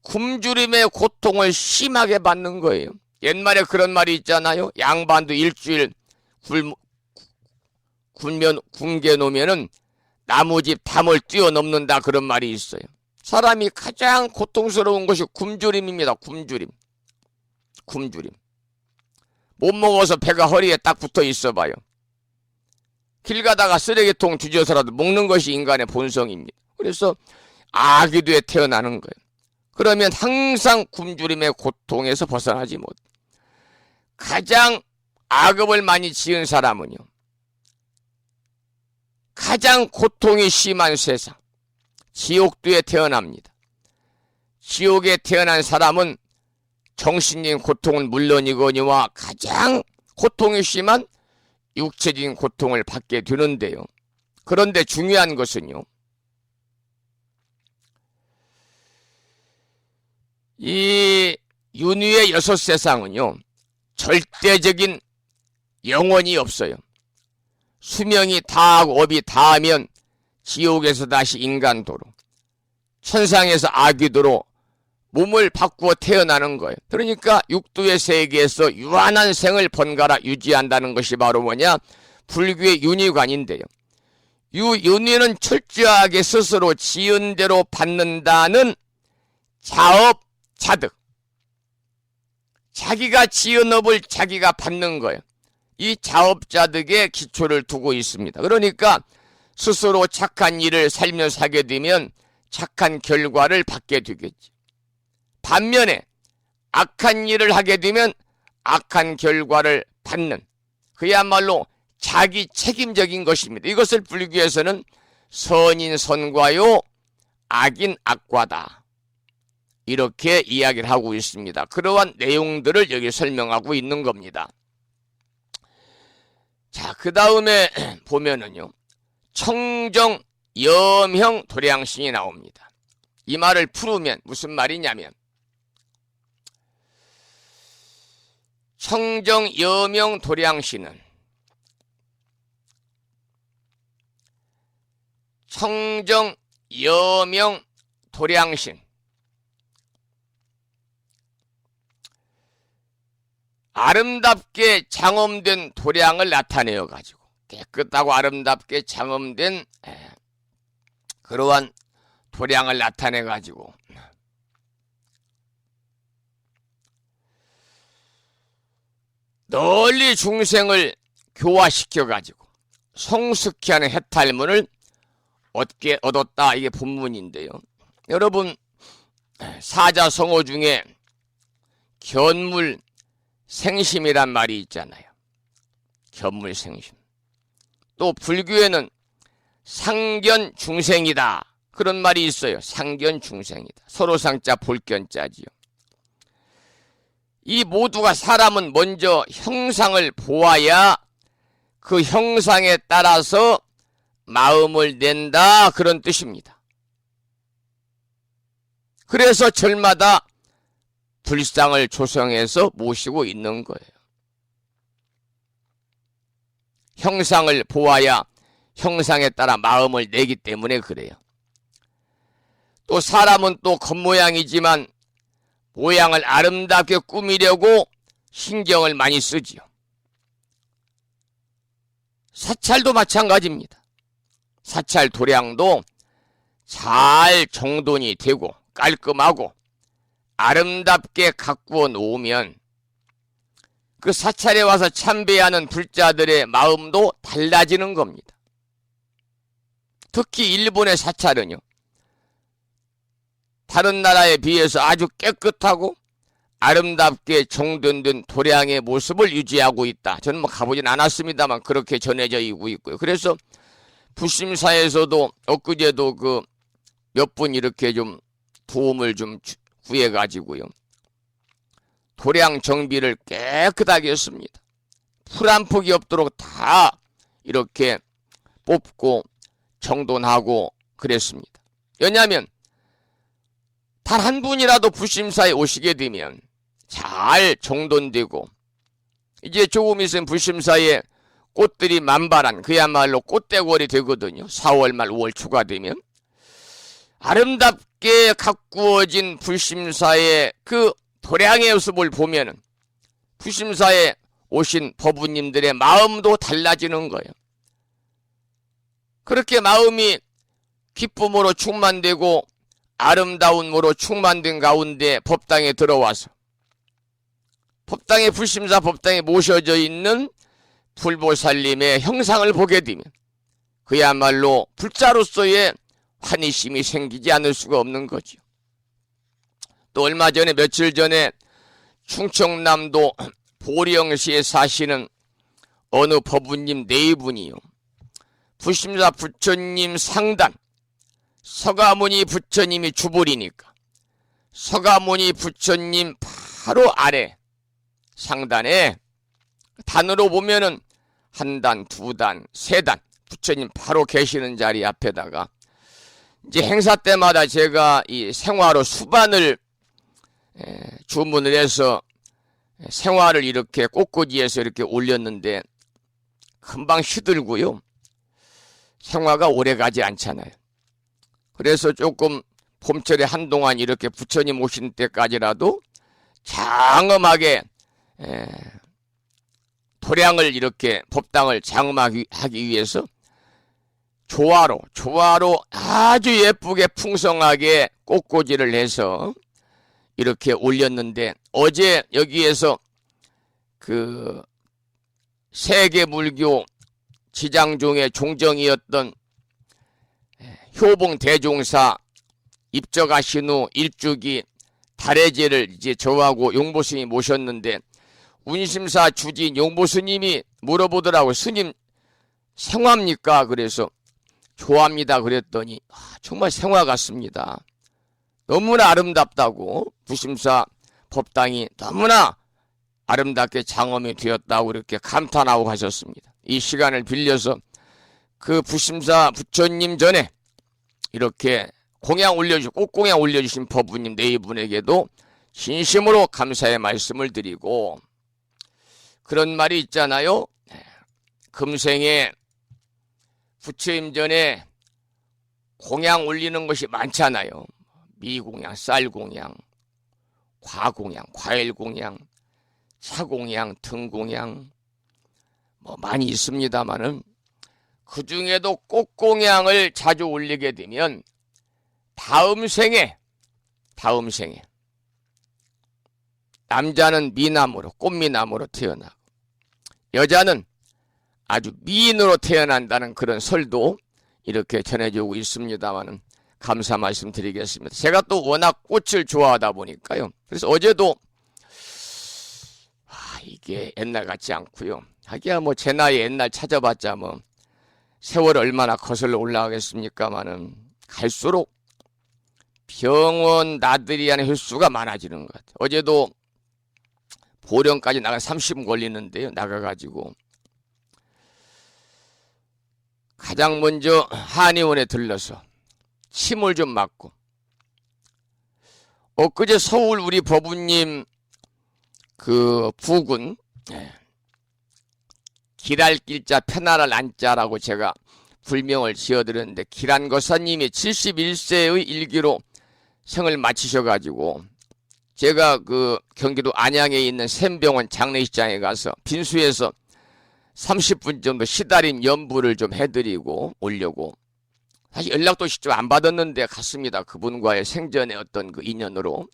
[SPEAKER 2] 굶주림의 고통을 심하게 받는 거예요. 옛말에 그런 말이 있잖아요. 양반도 일주일 굶겨 놓으면은 나무집 담을 뛰어넘는다, 그런 말이 있어요. 사람이 가장 고통스러운 것이 굶주림입니다. 굶주림. 못 먹어서 배가 허리에 딱 붙어 있어 봐요. 길 가다가 쓰레기통 뒤져서라도 먹는 것이 인간의 본성입니다. 그래서 아귀도에 태어나는 거예요. 그러면 항상 굶주림의 고통에서 벗어나지 못. 가장 악업을 많이 지은 사람은요, 가장 고통이 심한 세상, 지옥도에 태어납니다. 지옥에 태어난 사람은 정신적인 고통은 물론이거니와 가장 고통이 심한 육체적인 고통을 받게 되는데요. 그런데 중요한 것은요, 이 윤회의 6세상은요, 절대적인 영원이 없어요. 수명이 다하고 업이 다하면 지옥에서 다시 인간도로, 천상에서 아귀도로 몸을 바꾸어 태어나는 거예요. 그러니까 육도의 세계에서 유한한 생을 번갈아 유지한다는 것이 바로 뭐냐? 불교의 윤회관인데요. 윤회는 철저하게 스스로 지은 대로 받는다는 자업, 자득. 자기가 지은 업을 자기가 받는 거예요. 이 자업자득에 기초를 두고 있습니다. 그러니까 스스로 착한 일을 살면서 하게 되면 착한 결과를 받게 되겠지. 반면에 악한 일을 하게 되면 악한 결과를 받는, 그야말로 자기 책임적인 것입니다. 이것을 불교에서는 선인 선과요, 악인 악과다, 이렇게 이야기를 하고 있습니다. 그러한 내용들을 여기 설명하고 있는 겁니다. 자, 그 다음에 보면은요, 청정 염형 도량신이 나옵니다. 이 말을 풀으면 무슨 말이냐면, 청정 염형 도량신은 청정 염형 도량신, 아름답게 장엄된 도량을 나타내어 가지고, 깨끗하고 아름답게 장엄된 그러한 도량을 나타내 가지고 널리 중생을 교화시켜 가지고 성숙케 하는 해탈문을 얻었다. 이게 본문인데요. 여러분, 사자성어 중에 견물생심이란 말이 있잖아요. 견물생심. 또 불교에는 상견중생이다, 그런 말이 있어요. 상견중생이다. 서로 상자 볼견자지요. 이 모두가, 사람은 먼저 형상을 보아야 그 형상에 따라서 마음을 낸다, 그런 뜻입니다. 그래서 절마다 불상을 조성해서 모시고 있는 거예요. 형상을 보아야 형상에 따라 마음을 내기 때문에 그래요. 또 사람은 또 겉모양이지만 모양을 아름답게 꾸미려고 신경을 많이 쓰지요. 사찰도 마찬가지입니다. 사찰 도량도 잘 정돈이 되고 깔끔하고 아름답게 가꾸어 놓으면 그 사찰에 와서 참배하는 불자들의 마음도 달라지는 겁니다. 특히 일본의 사찰은요, 다른 나라에 비해서 아주 깨끗하고 아름답게 정돈된 도량의 모습을 유지하고 있다. 저는 뭐 가보진 않았습니다만 그렇게 전해져 있고요. 그래서 부심사에서도 엊그제도 그 몇 분 이렇게 좀 도움을 좀 구해가지고요, 도량 정비를 깨끗하게 했습니다. 풀 한 폭이 없도록 다 이렇게 뽑고 정돈하고 그랬습니다. 왜냐하면 단 한 분이라도 부심사에 오시게 되면 잘 정돈되고, 이제 조금 있으면 부심사에 꽃들이 만발한 그야말로 꽃대궐이 되거든요. 4월 말 5월 초가 되면 아름답게 가꾸어진 불심사의 그 도량의 모습을 보면은 불심사에 오신 법부님들의 마음도 달라지는 거예요. 그렇게 마음이 기쁨으로 충만되고 아름다움으로 충만된 가운데 법당에 들어와서 법당에 불심사 법당에 모셔져 있는 불보살님의 형상을 보게 되면 그야말로 불자로서의 환희심이 생기지 않을 수가 없는 거죠. 또 얼마 전에 며칠 전에 충청남도 보령시에 사시는 어느 법부님 네 분이요, 불심사 부처님 상단, 서가모니 부처님이 주불이니까 서가모니 부처님 바로 아래 상단에 단으로 보면은 한 단, 두 단, 세 단 부처님 바로 계시는 자리 앞에다가 이제 행사 때마다 제가 이 생화로 수반을 주문을 해서 생화를 이렇게 꽃꽂이에서 이렇게 올렸는데 금방 시들고요, 생화가 오래가지 않잖아요. 그래서 조금 봄철에 한동안 이렇게 부처님 오신 때까지라도 장엄하게 도량을 이렇게 법당을 장엄하기 위해서 조화로 아주 예쁘게 풍성하게 꽃꽂이를 해서 이렇게 올렸는데, 어제 여기에서 그 세계물교 지장종의 종정이었던 효봉 대종사 입적하신 후 일주기 달해제를 이제 저하고 용보스님이 모셨는데, 운심사 주진 용보스님이 물어보더라고요. 스님 생화입니까? 그래서 좋아합니다 그랬더니 정말 생화 같습니다. 너무나 아름답다고, 부심사 법당이 너무나 아름답게 장엄이 되었다고 이렇게 감탄하고 가셨습니다. 이 시간을 빌려서 그 부심사 부처님 전에 이렇게 공양 꽃공양 올려주신 법부님 네 분에게도 진심으로 감사의 말씀을 드리고, 그런 말이 있잖아요. 금생에 부처님 전에 공양 올리는 것이 많잖아요. 미공양, 쌀공양, 과공양, 과일공양, 차공양, 등공양 뭐 많이 있습니다만은 그 중에도 꽃공양을 자주 올리게 되면 다음 생에 남자는 미남으로, 꽃미남으로 태어나고 여자는 아주 미인으로 태어난다는 그런 설도 이렇게 전해주고 있습니다만은 감사 말씀 드리겠습니다. 제가 또 워낙 꽃을 좋아하다 보니까요. 그래서 어제도 이게 옛날 같지 않고요. 하기야 뭐 제 나이 옛날 찾아봤자 뭐 세월 얼마나 거슬러 올라가겠습니까마는 갈수록 병원 나들이 하는 횟수가 많아지는 것 같아요. 어제도 보령까지 나가 30분 걸리는데요. 나가가지고 가장 먼저 한의원에 들러서 침을 좀 맞고, 엊그제 서울 우리 법부님 그 부군 길알길자 편안할 안자라고 제가 불명을 지어드렸는데, 길안거사님이 71세의 일기로 생을 마치셔가지고 제가 그 경기도 안양에 있는 샘병원 장례식장에 가서 빈수에서 30분 정도 시달인 연부를 좀 해드리고 오려고, 사실 연락도 직접 안 받았는데 갔습니다. 그분과의 생전의 어떤 그 인연으로.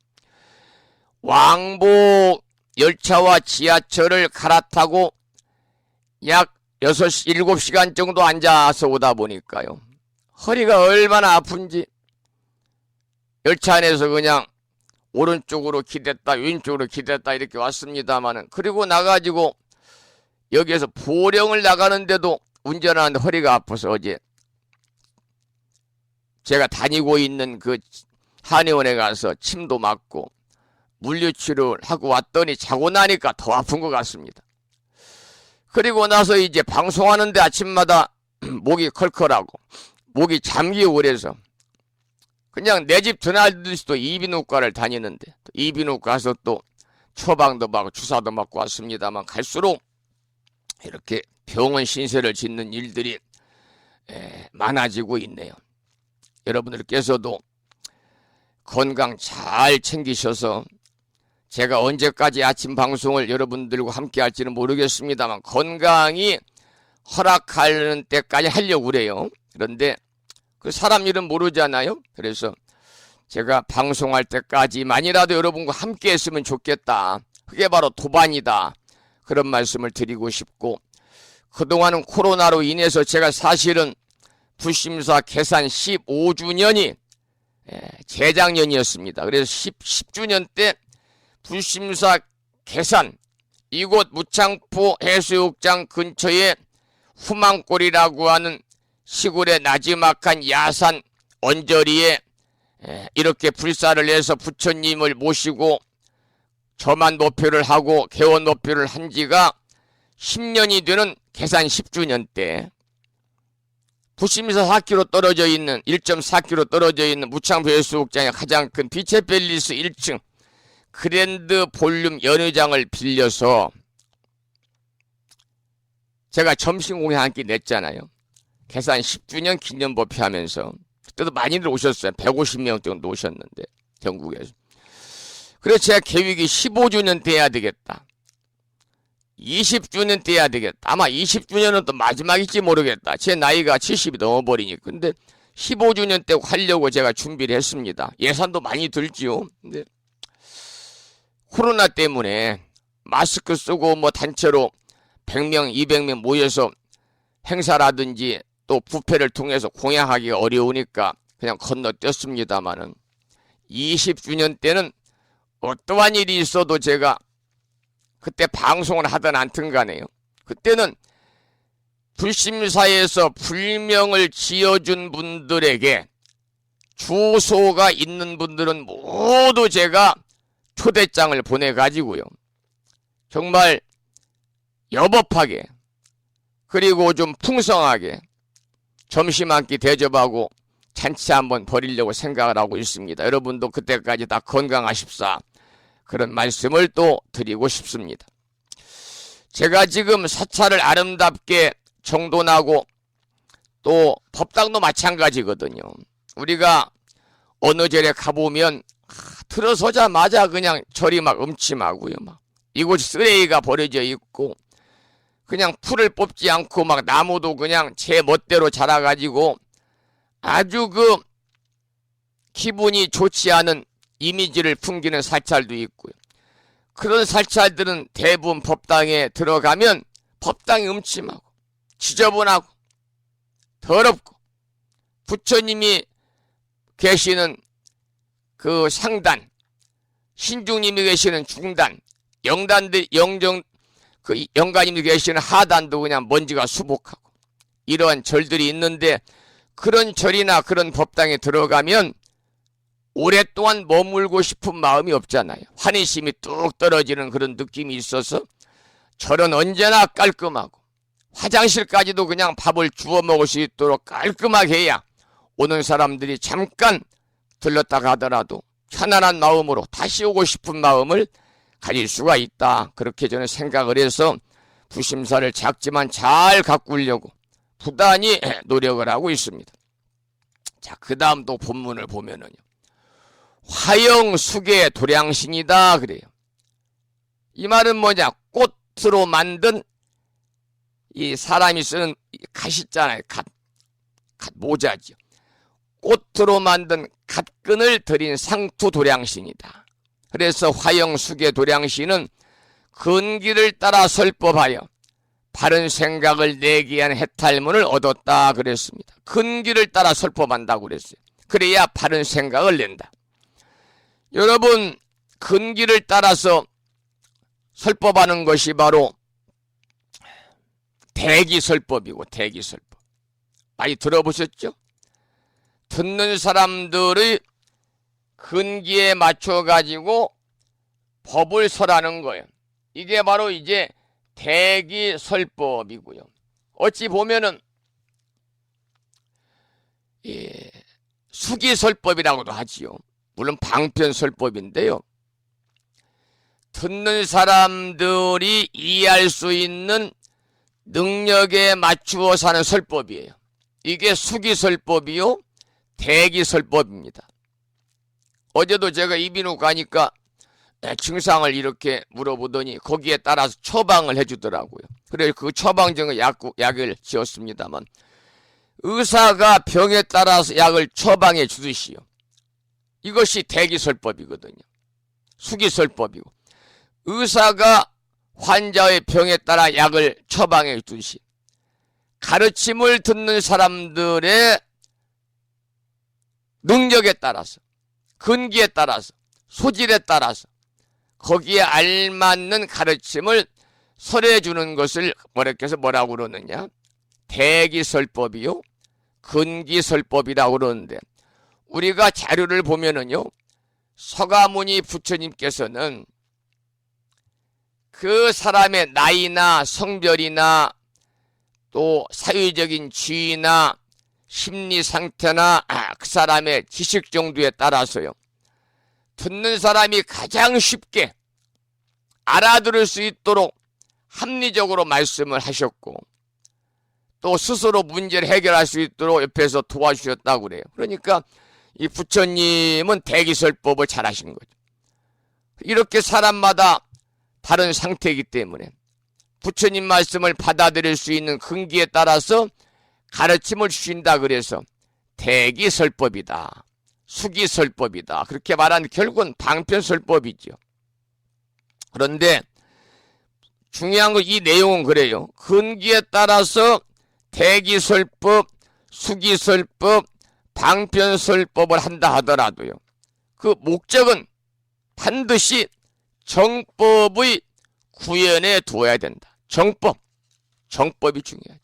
[SPEAKER 2] 왕복 열차와 지하철을 갈아타고 약 7시간 정도 앉아서 오다 보니까요, 허리가 얼마나 아픈지 열차 안에서 그냥 오른쪽으로 기댔다 왼쪽으로 기댔다 이렇게 왔습니다마는, 그리고 나가지고 여기에서 보령을 나가는데도 운전하는데 허리가 아파서 어제 제가 다니고 있는 그 한의원에 가서 침도 맞고 물리치료를 하고 왔더니 자고 나니까 더 아픈 것 같습니다. 그리고 나서 이제 방송하는데 아침마다 목이 컬컬하고 목이 잠기고 그래서 그냥 내 집 드나들수도 이비인후과를 다니는데, 이비인후과 가서 또 처방도 받고 주사도 맞고 왔습니다만, 갈수록 이렇게 병원 신세를 짓는 일들이 많아지고 있네요. 여러분들께서도 건강 잘 챙기셔서, 제가 언제까지 아침 방송을 여러분들과 함께 할지는 모르겠습니다만 건강이 허락하는 때까지 하려고 그래요. 그런데 그 사람 일은 모르잖아요. 그래서 제가 방송할 때까지만이라도 여러분과 함께 했으면 좋겠다. 그게 바로 도반이다. 그런 말씀을 드리고 싶고, 그동안은 코로나로 인해서 제가 사실은 부심사 개산 15주년이 재작년이었습니다. 그래서 10주년 때 부심사 개산 이곳 무창포 해수욕장 근처에 후망골이라고 하는 시골의 나지막한 야산 언저리에 이렇게 불사를 해서 부처님을 모시고 저만 노표를 하고 개원 노표를 한 지가 10년이 되는 개산 10주년 때 부심에서 4km 떨어져 있는 1.4km 떨어져 있는 무창포 해수욕장의 가장 큰 비체 팰리스 1층 그랜드 볼륨 연회장을 빌려서 제가 점심 공연 한 끼 냈잖아요. 개산 10주년 기념 법회하면서 그때도 많이들 오셨어요. 150명 정도 오셨는데 전국에서. 그래서 제가 계획이 15주년 때 해야 되겠다. 20주년 때 해야 되겠다. 아마 20주년은 또 마지막일지 모르겠다. 제 나이가 70이 넘어버리니까. 근데 15주년 때 하려고 제가 준비를 했습니다. 예산도 많이 들지요. 근데 코로나 때문에 마스크 쓰고 뭐 단체로 100명, 200명 모여서 행사라든지 또 부패를 통해서 공양하기가 어려우니까 그냥 건너뛰었습니다마는 20주년 때는 어떠한 일이 있어도 제가 그때 방송을 하든 않든 간에요. 그때는 불심사에서 불명을 지어준 분들에게 주소가 있는 분들은 모두 제가 초대장을 보내가지고요. 정말 여법하게 그리고 좀 풍성하게 점심 한 끼 대접하고 잔치 한번 벌이려고 생각을 하고 있습니다. 여러분도 그때까지 다 건강하십사 그런 말씀을 또 드리고 싶습니다. 제가 지금 사찰을 아름답게 정돈하고 또 법당도 마찬가지거든요. 우리가 어느 절에 가보면 들어서자마자 그냥 절이 막 음침하고요. 막 이곳 쓰레기가 버려져 있고 그냥 풀을 뽑지 않고 막 나무도 그냥 제 멋대로 자라가지고 아주 그 기분이 좋지 않은 이미지를 풍기는 사찰도 있고요. 그런 사찰들은 대부분 법당에 들어가면 법당이 음침하고 지저분하고 더럽고 부처님이 계시는 그 상단, 신중님이 계시는 중단, 영가님이 계시는 하단도 그냥 먼지가 수북하고 이러한 절들이 있는데 그런 절이나 그런 법당에 들어가면 오랫동안 머물고 싶은 마음이 없잖아요. 환희심이 뚝 떨어지는 그런 느낌이 있어서 절은 언제나 깔끔하고 화장실까지도 그냥 밥을 주워 먹을 수 있도록 깔끔하게 해야 오는 사람들이 잠깐 들렀다 가더라도 편안한 마음으로 다시 오고 싶은 마음을 가질 수가 있다. 그렇게 저는 생각을 해서 부심사를 작지만 잘 가꾸려고 부단히 노력을 하고 있습니다. 자, 그 다음 또 본문을 보면은요. 화영숙의 도량신이다 그래요. 이 말은 뭐냐? 꽃으로 만든 이 사람이 쓰는 갓 있잖아요. 갓 모자죠. 꽃으로 만든 갓끈을 들인 상투 도량신이다. 그래서 화영숙의 도량신은 근기를 따라 설법하여 바른 생각을 내게 위한 해탈문을 얻었다 그랬습니다. 근기를 따라 설법한다고 그랬어요. 그래야 바른 생각을 낸다. 여러분, 근기를 따라서 설법하는 것이 바로 대기설법이고, 대기설법. 많이 들어보셨죠? 듣는 사람들의 근기에 맞춰가지고 법을 설하는 거예요. 이게 바로 이제 대기설법이고요. 어찌 보면은 수기설법이라고도 하지요. 물론 방편설법인데요. 듣는 사람들이 이해할 수 있는 능력에 맞추어 사는 설법이에요. 이게 수기설법이요, 대기설법입니다. 어제도 제가 이비인후 가니까 증상을 이렇게 물어보더니 거기에 따라서 처방을 해주더라고요. 그래서 그 처방전에 약을 지었습니다만, 의사가 병에 따라서 약을 처방해 주듯이요. 이것이 대기설법이거든요. 수기설법이고, 의사가 환자의 병에 따라 약을 처방해 주듯이 가르침을 듣는 사람들의 능력에 따라서, 근기에 따라서, 소질에 따라서 거기에 알맞는 가르침을 설해 주는 것을 뭐라고 그러느냐? 대기설법이요, 근기설법이라고 그러는데, 우리가 자료를 보면은요, 서가모니 부처님께서는 그 사람의 나이나 성별이나 또 사회적인 지위나 심리 상태나 그 사람의 지식 정도에 따라서요, 듣는 사람이 가장 쉽게 알아들을 수 있도록 합리적으로 말씀을 하셨고, 또 스스로 문제를 해결할 수 있도록 옆에서 도와주셨다고 그래요. 그러니까 이 부처님은 대기설법을 잘 하신 거죠. 이렇게 사람마다 다른 상태이기 때문에 부처님 말씀을 받아들일 수 있는 근기에 따라서 가르침을 주신다 그래서 대기설법이다, 수기설법이다, 그렇게 말하는 결국은 방편설법이죠. 그런데 중요한 건 이 내용은 그래요. 근기에 따라서 대기설법, 수기설법, 방편설법을 한다 하더라도요, 그 목적은 반드시 정법의 구현에 두어야 된다. 정법이 중요하죠.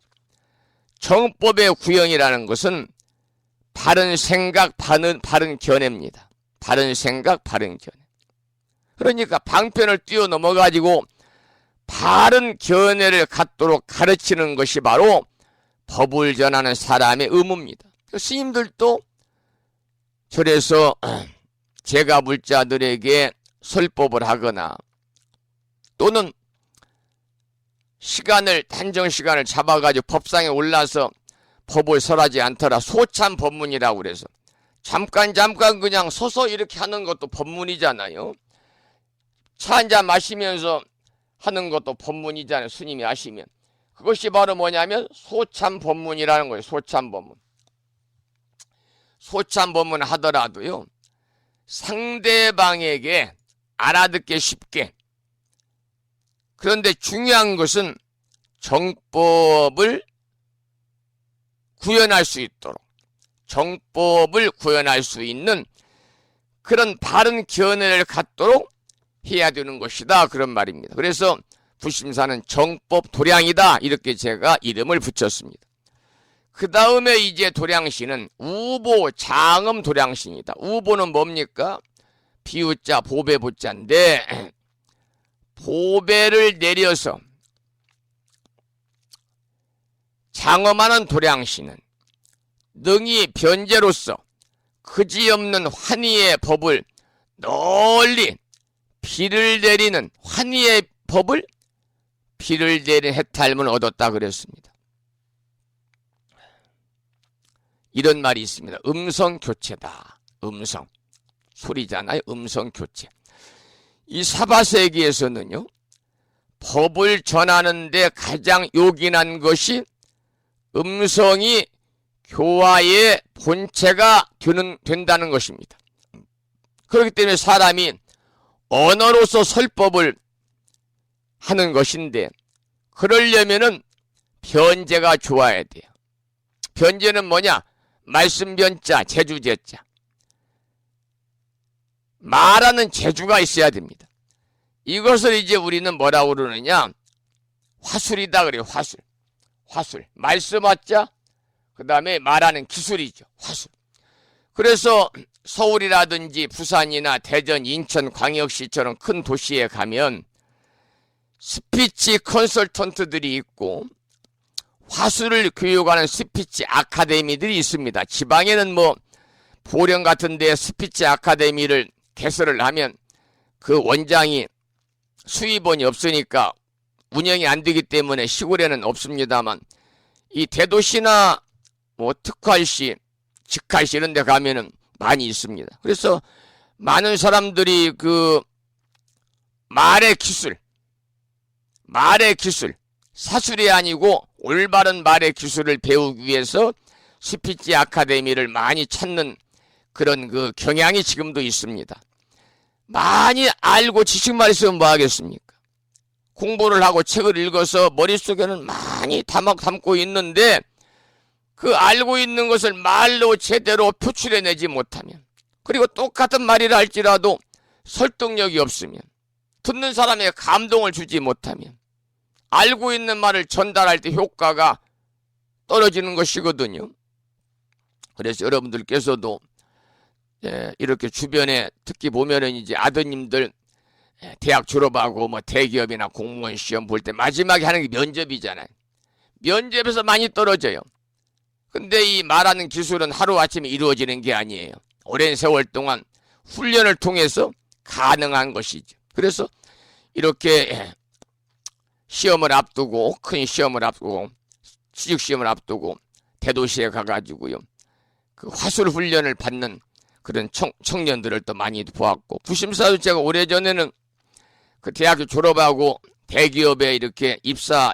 [SPEAKER 2] 정법의 구현이라는 것은 바른 생각, 바른 견해입니다. 바른 생각, 바른 견해. 그러니까 방편을 뛰어넘어가지고 바른 견해를 갖도록 가르치는 것이 바로 법을 전하는 사람의 의무입니다. 스님들도 절에서 제가 불자들에게 설법을 하거나 또는 한정 시간을 잡아가지고 법상에 올라서 법을 설하지 않더라 소참 법문이라고 그래서 잠깐 그냥 서서 이렇게 하는 것도 법문이잖아요. 차 한잔 마시면서 하는 것도 법문이잖아요. 스님이 하시면. 그것이 바로 뭐냐면 소참 법문이라는 거예요. 소참 법문. 소참 법문 하더라도요, 상대방에게 알아듣기 쉽게, 그런데 중요한 것은 정법을 구현할 수 있도록, 정법을 구현할 수 있는 그런 바른 견해를 갖도록 해야 되는 것이다, 그런 말입니다. 그래서 부심사는 정법 도량이다, 이렇게 제가 이름을 붙였습니다. 그 다음에 이제 도량신은 우보 장엄 도량신이다. 우보는 뭡니까? 비우자 보배 보자인데, 보배를 내려서 장엄하는 도량신은 능히 변제로서 그지없는 환희의 법을 널리 비를 내리는 환희의 법을 비를 내리는 해탈문을 얻었다 그랬습니다. 이런 말이 있습니다. 음성교체다. 음성. 소리잖아요. 음성 교체. 이 사바세계에서는요, 법을 전하는데 가장 요긴한 것이 음성이 교화의 본체가 된다는 것입니다. 그렇기 때문에 사람이 언어로서 설법을 하는 것인데, 그러려면은 변제가 좋아야 돼요. 변제는 뭐냐? 말씀변자, 재주제자. 말하는 재주가 있어야 됩니다. 이것을 이제 우리는 뭐라고 그러느냐? 화술이다 그래요. 화술. 말씀하자, 그 다음에 말하는 기술이죠. 화술. 그래서 서울이라든지 부산이나 대전, 인천, 광역시처럼 큰 도시에 가면 스피치 컨설턴트들이 있고 화술을 교육하는 스피치 아카데미들이 있습니다. 지방에는 뭐 보령 같은 데 스피치 아카데미를 개설을 하면 그 원장이 수입원이 없으니까 운영이 안 되기 때문에 시골에는 없습니다만, 이 대도시나 뭐 특활시, 직할시 이런 데 가면은 많이 있습니다. 그래서 많은 사람들이 그 말의 기술, 사술이 아니고 올바른 말의 기술을 배우기 위해서 스피치 아카데미를 많이 찾는 그런 그 경향이 지금도 있습니다. 많이 알고 지식만 있으면 뭐 하겠습니까? 공부를 하고 책을 읽어서 머릿속에는 많이 담고 있는데 그 알고 있는 것을 말로 제대로 표출해내지 못하면, 그리고 똑같은 말이라 할지라도 설득력이 없으면, 듣는 사람에게 감동을 주지 못하면 알고 있는 말을 전달할 때 효과가 떨어지는 것이거든요. 그래서 여러분들께서도 이렇게 주변에 특히 보면은 이제 아드님들 대학 졸업하고 뭐 대기업이나 공무원 시험 볼 때 마지막에 하는 게 면접이잖아요. 면접에서 많이 떨어져요. 근데 이 말하는 기술은 하루아침에 이루어지는 게 아니에요. 오랜 세월 동안 훈련을 통해서 가능한 것이죠. 그래서 이렇게 시험을 앞두고, 큰 시험을 앞두고, 취직시험을 앞두고 대도시에 가가지고요, 그 화술 훈련을 받는 그런 청년들을 또 많이 보았고, 부심사도 제가 오래전에는 그 대학교 졸업하고 대기업에 이렇게 입사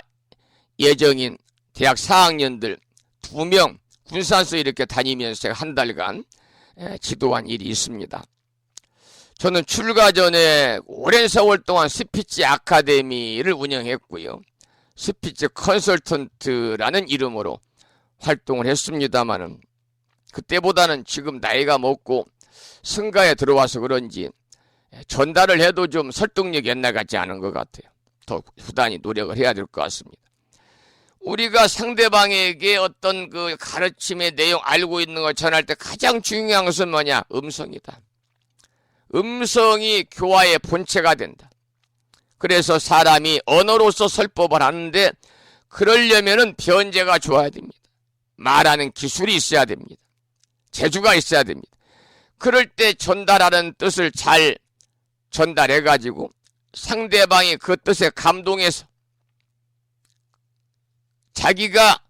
[SPEAKER 2] 예정인 대학 4학년들 2명 군산서 이렇게 다니면서 제가 한 달간 지도한 일이 있습니다. 저는 출가 전에 오랜 세월 동안 스피치 아카데미를 운영했고요, 스피치 컨설턴트라는 이름으로 활동을 했습니다마는, 그때보다는 지금 나이가 먹고 성가에 들어와서 그런지 전달을 해도 좀 설득력이 옛날 같지 않은 것 같아요. 더 후단히 노력을 해야 될 것 같습니다. 우리가 상대방에게 어떤 그 가르침의 내용 알고 있는 걸 전할 때 가장 중요한 것은 뭐냐? 음성이다. 음성이 교화의 본체가 된다. 그래서 사람이 언어로서 설법을 하는데, 그러려면은 변제가 좋아야 됩니다. 말하는 기술이 있어야 됩니다. 재주가 있어야 됩니다. 그럴 때 전달하는 뜻을 잘 전달해가지고 상대방이 그 뜻에 감동해서 자기가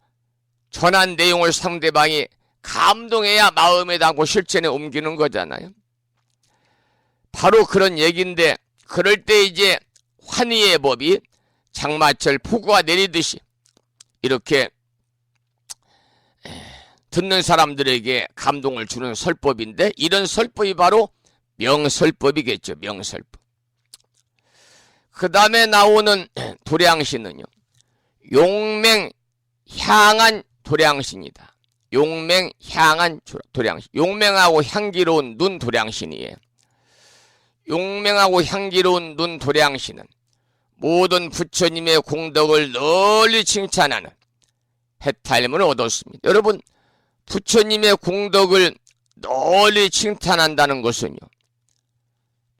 [SPEAKER 2] 전한 내용을 상대방이 감동해야 마음에 담고 실천에 옮기는 거잖아요. 바로 그런 얘기인데, 그럴 때 이제 환희의 법이 장마철 폭우가 내리듯이 이렇게 듣는 사람들에게 감동을 주는 설법인데, 이런 설법이 바로 명설법이겠죠. 명설법. 그 다음에 나오는 도량신은요, 용맹향한 도량신이다. 용맹향한 도량신. 용맹하고 향기로운 눈 도량신이에요. 용맹하고 향기로운 눈 도량신은 모든 부처님의 공덕을 널리 칭찬하는 해탈문을 얻었습니다. 여러분, 부처님의 공덕을 널리 칭찬한다는 것은요,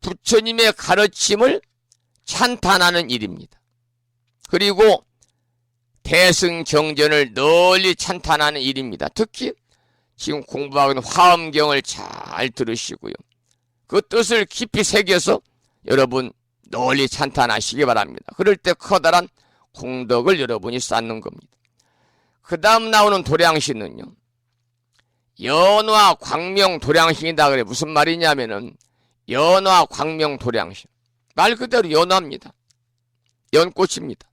[SPEAKER 2] 부처님의 가르침을 찬탄하는 일입니다. 그리고 대승정전을 널리 찬탄하는 일입니다. 특히 지금 공부하는 화엄경을 잘 들으시고요, 그 뜻을 깊이 새겨서 여러분 널리 찬탄하시기 바랍니다. 그럴 때 커다란 공덕을 여러분이 쌓는 겁니다. 그 다음 나오는 도량신은요, 연화 광명 도량신이다 그래. 무슨 말이냐면은 연화 광명 도량신. 말 그대로 연화입니다. 연꽃입니다.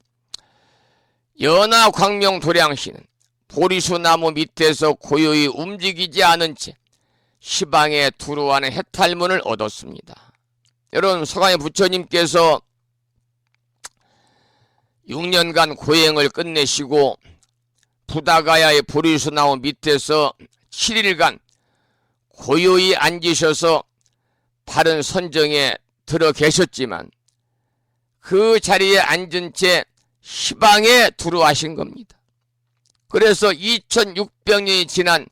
[SPEAKER 2] 연화 광명 도량신은 보리수 나무 밑에서 고요히 움직이지 않은 채 시방에 두루하는 해탈문을 얻었습니다. 여러분, 서강의 부처님께서 6년간 고행을 끝내시고 부다가야의 보리수 나무 밑에서 7일간 고요히 앉으셔서 바른 선정에 들어 계셨지만 그 자리에 앉은 채 시방에 두루하신 겁니다. 그래서 2600년이 지난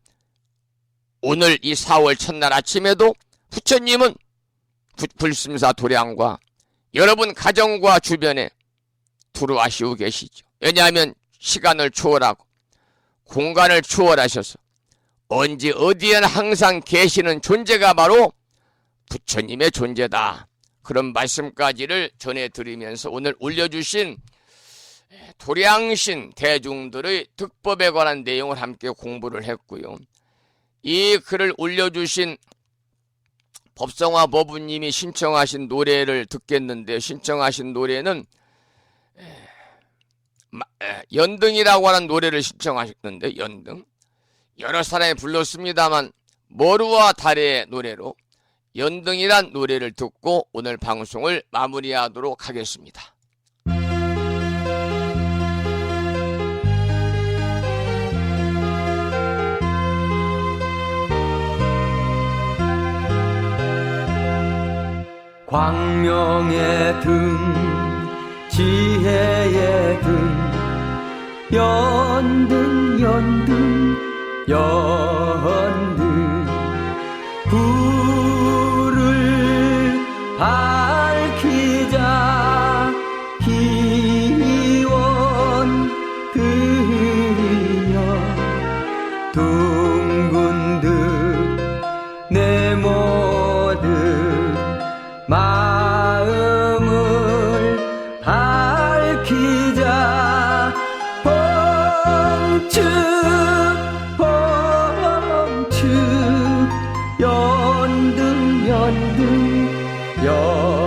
[SPEAKER 2] 오늘 이 4월 첫날 아침에도 부처님은 불심사 도량과 여러분 가정과 주변에 두루하시고 계시죠. 왜냐하면 시간을 초월하고 공간을 초월하셔서 언제 어디에나 항상 계시는 존재가 바로 부처님의 존재다. 그런 말씀까지를 전해드리면서 오늘 올려주신 도량신 대중들의 득법에 관한 내용을 함께 공부를 했고요. 이 글을 올려주신 법성화 법우님이 신청하신 노래를 듣겠는데, 신청하신 노래는 연등이라고 하는 노래를 신청하셨는데, 연등 여러 사람이 불렀습니다만 머루와 달의 노래로 연등이란 노래를 듣고 오늘 방송을 마무리하도록 하겠습니다.
[SPEAKER 4] 광명의 등 지혜의 등 연등 연등 연등 불을 밝히자 기원 드리며 둥근 듯 내 모든 마음을 밝히자 펑측 펑측 연등 연등 연등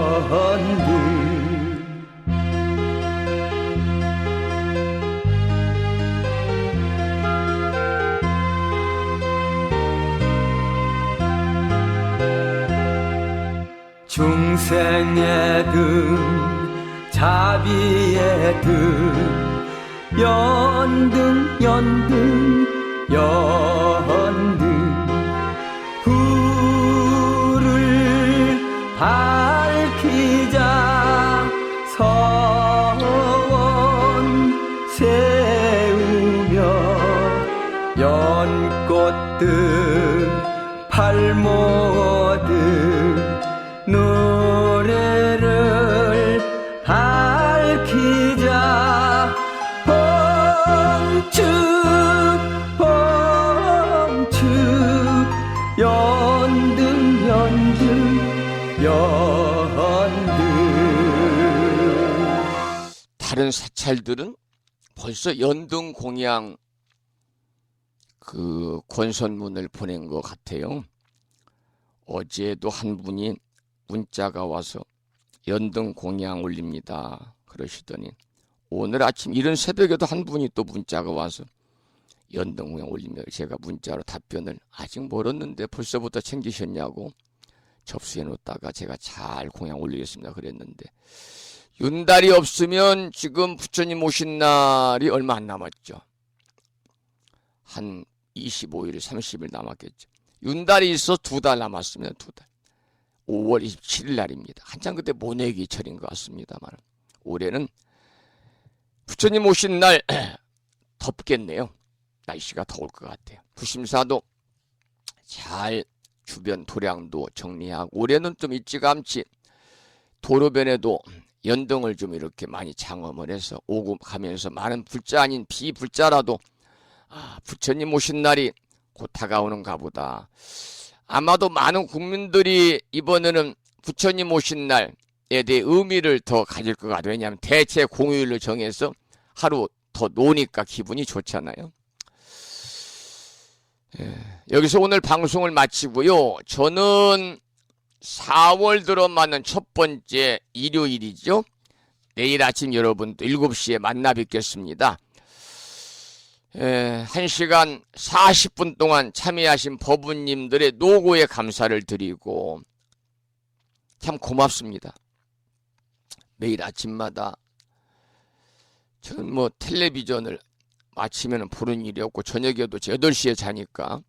[SPEAKER 4] 중생의 등 자비의 등 연등 연등 연등 불을 밝히자 서원 세우며 연꽃 등 팔모 등 노래를 밝히자 펑측 펑측 연등 연등 연등.
[SPEAKER 2] 다른 사찰들은 벌써 연등 공양 그 권선문을 보낸 것 같아요. 어제도 한 분이 문자가 와서 연등 공양 올립니다 그러시더니 오늘 아침 이른 새벽에도 한 분이 또 문자가 와서 연등 공양 올립니다. 제가 문자로 답변을 아직 멀었는데 벌써부터 챙기셨냐고 접수해 놓다가 제가 잘 공양 올리겠습니다 그랬는데 윤달이 없으면 지금 부처님 오신 날이 얼마 안 남았죠. 한 25일 30일 남았겠죠. 윤달이 있어 2달 남았습니다. 2달. 5월 27일 날입니다. 한참 그때 모내기철인 것 같습니다만 올해는 부처님 오신 날 덥겠네요. 날씨가 더울 것 같아요. 부심사도 잘 주변 도량도 정리하고 올해는 좀 일찌감치 도로변에도 연등을 좀 이렇게 많이 장엄을 해서 오고 가면서 많은 불자 아닌 비불자라도 부처님 오신 날이 곧 다가오는가 보다. 아마도 많은 국민들이 이번에는 부처님 오신 날에 대해 의미를 더 가질 것 같아요. 왜냐하면 대체 공휴일로 정해서 하루 더 노니까 기분이 좋잖아요. 여기서 오늘 방송을 마치고요. 저는 4월 들어맞는 첫 번째 일요일이죠. 내일 아침 여러분도 7시에 만나 뵙겠습니다. 1시간 40분 동안 참여하신 법우님들의 노고에 감사를 드리고 참 고맙습니다. 매일 아침마다 저는 뭐 텔레비전을 아침에는 보는 일이 없고 저녁에도 8시에 자니까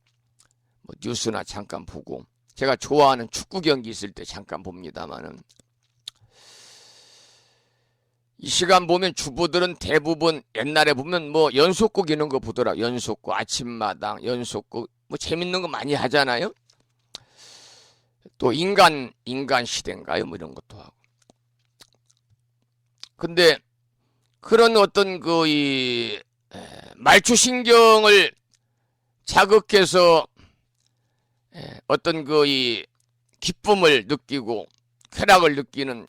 [SPEAKER 2] 뭐 뉴스나 잠깐 보고 제가 좋아하는 축구 경기 있을 때 잠깐 봅니다만은 이 시간 보면 주부들은 대부분 옛날에 보면 뭐 연속극 이런 거 보더라. 연속극, 아침마당, 연속극 뭐 재밌는 거 많이 하잖아요. 또 인간 시대인가요? 뭐 이런 것도 하고. 근데 그런 어떤 그 말초 신경을 자극해서 어떤 그 기쁨을 느끼고 쾌락을 느끼는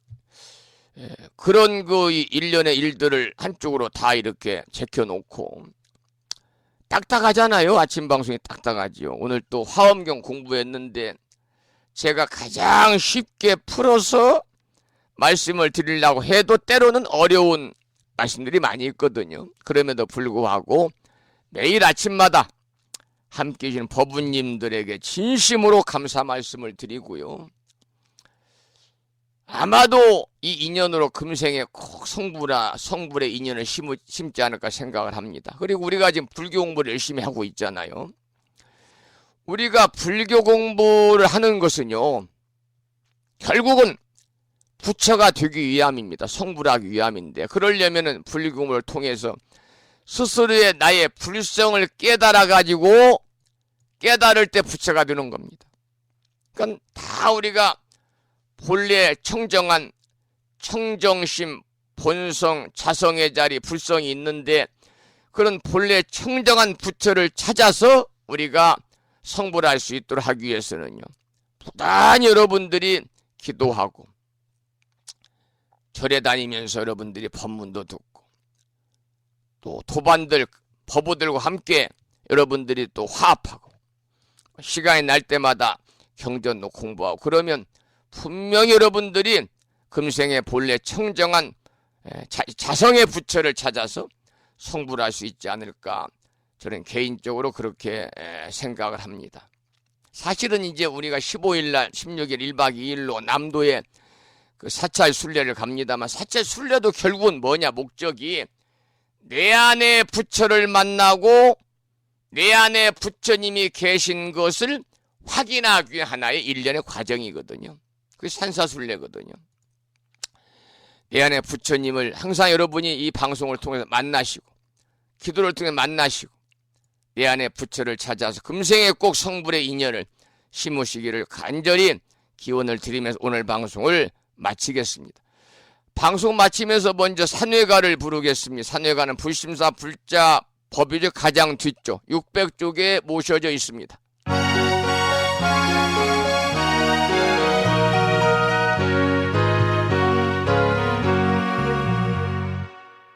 [SPEAKER 2] 그런 그 일련의 일들을 한쪽으로 다 이렇게 제껴놓고 딱딱하잖아요. 아침 방송이 딱딱하지요. 오늘 또 화엄경 공부했는데 제가 가장 쉽게 풀어서 말씀을 드리려고 해도 때로는 어려운 말씀들이 많이 있거든요. 그럼에도 불구하고 매일 아침마다 함께해 주시는 법우님들에게 진심으로 감사 말씀을 드리고요. 아마도 이 인연으로 금생에 꼭 성불의 인연을 심지 않을까 생각을 합니다. 그리고 우리가 지금 불교 공부를 열심히 하고 있잖아요. 우리가 불교 공부를 하는 것은요, 결국은 부처가 되기 위함입니다. 성불하기 위함인데, 그러려면은 불교 공부를 통해서 스스로의 나의 불성을 깨달아가지고 깨달을 때 부처가 되는 겁니다. 그러니까 다 우리가 본래 청정한 청정심, 본성, 자성의 자리, 불성이 있는데 그런 본래 청정한 부처를 찾아서 우리가 성불할 수 있도록 하기 위해서는요, 부단히 여러분들이 기도하고 절에 다니면서 여러분들이 법문도 듣고 또 도반들, 법우들과 함께 여러분들이 또 화합하고 시간이 날 때마다 경전도 공부하고 그러면 분명히 여러분들이 금생의 본래 청정한 자성의 부처를 찾아서 성불할 수 있지 않을까, 저는 개인적으로 그렇게 생각을 합니다. 사실은 이제 우리가 15일날 16일 1박 2일로 남도에 그 사찰 순례를 갑니다만, 사찰 순례도 결국은 뭐냐, 목적이 내 안에 부처를 만나고 내 안에 부처님이 계신 것을 확인하기 위한 하나의 일련의 과정이거든요. 그게 산사순례거든요. 내 안에 부처님을 항상 여러분이 이 방송을 통해서 만나시고 기도를 통해 만나시고 내 안에 부처를 찾아서 금생에 꼭 성불의 인연을 심으시기를 간절히 기원을 드리면서 오늘 방송을 마치겠습니다. 방송 마치면서 먼저 산회가를 부르겠습니다. 산회가는 불심사 불자 법유적 가장 뒤쪽 600쪽에 모셔져 있습니다.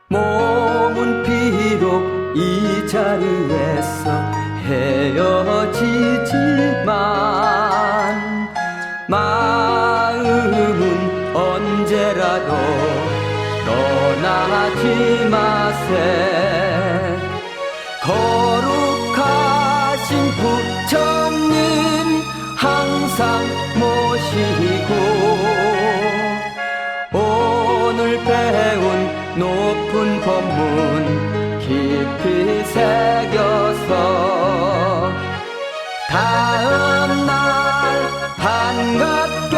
[SPEAKER 4] 몸은 비록 이 자리에서 헤어지지만 마음은 언제라도 떠나지 마세. 거룩하신 부처님 항상 모시고 오늘 배운 높은 법문 깊이 새겨서 다음날 반갑게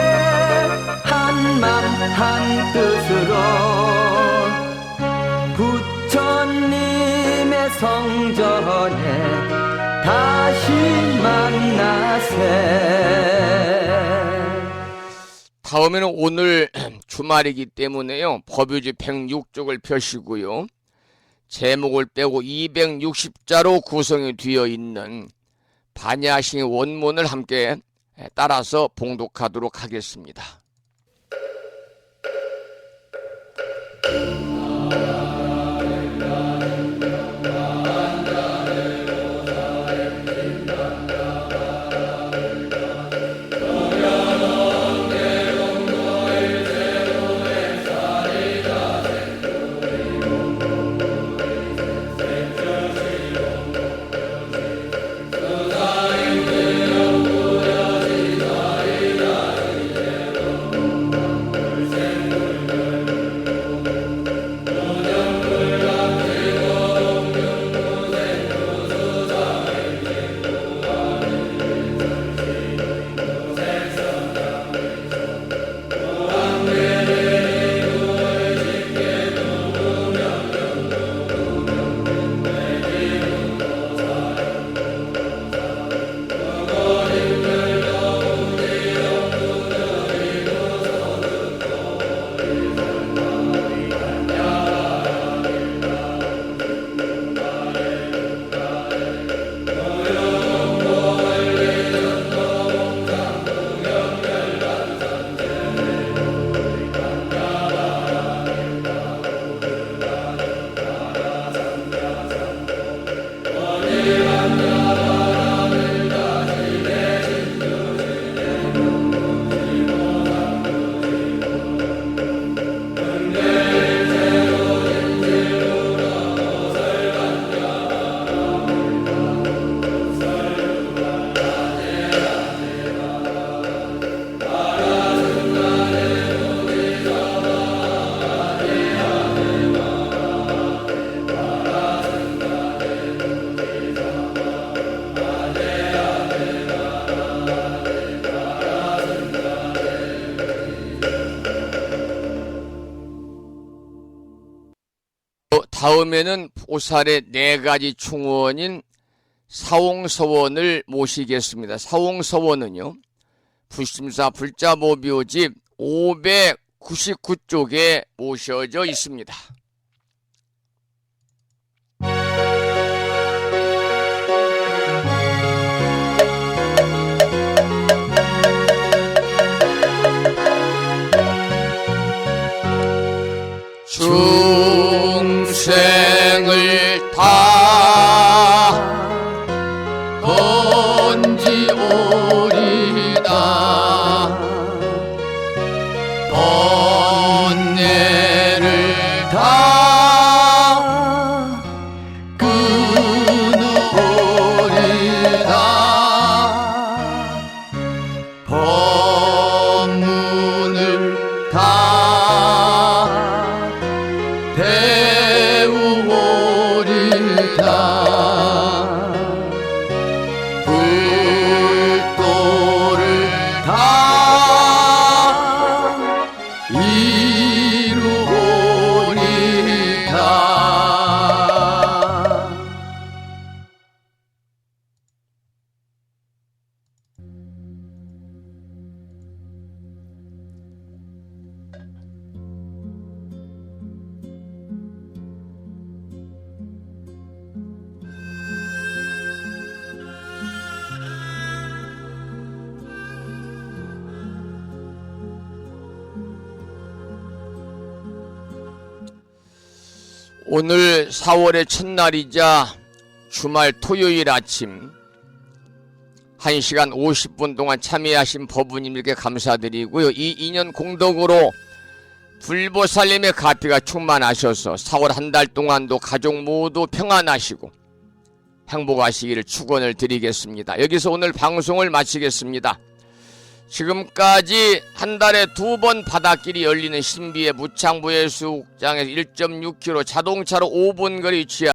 [SPEAKER 4] 한맘 한뜻으로 부처님의 성전에 다시 만나세.
[SPEAKER 2] 다음에는 오늘 주말이기 때문에요, 법유지 106쪽을 펴시고요, 제목을 빼고 260자로 구성이 되어 있는 반야신의 원문을 함께 따라서 봉독하도록 하겠습니다. 다음에는 보살의 네 가지 충원인 사홍서원을 모시겠습니다. 사홍서원은요, 불심사 불자보묘집 599쪽에 모셔져 있습니다. 중생을 다 건지오리다 번뇌를 다 끊으오리다 법문을 다 배우오리다 불도를 다 이루오리다. 오늘 4월의 첫날이자 주말 토요일 아침 1시간 50분 동안 참여하신 법부님들께 감사드리고요. 이 인연 공덕으로 불보살님의 가피가 충만하셔서 4월 한 달 동안도 가족 모두 평안하시고 행복하시기를 축원을 드리겠습니다. 여기서 오늘 방송을 마치겠습니다. 지금까지 한 달에 2번 바닷길이 열리는 신비의 무창부해수욕장에서 1.6km 자동차로 5분 거리 위치한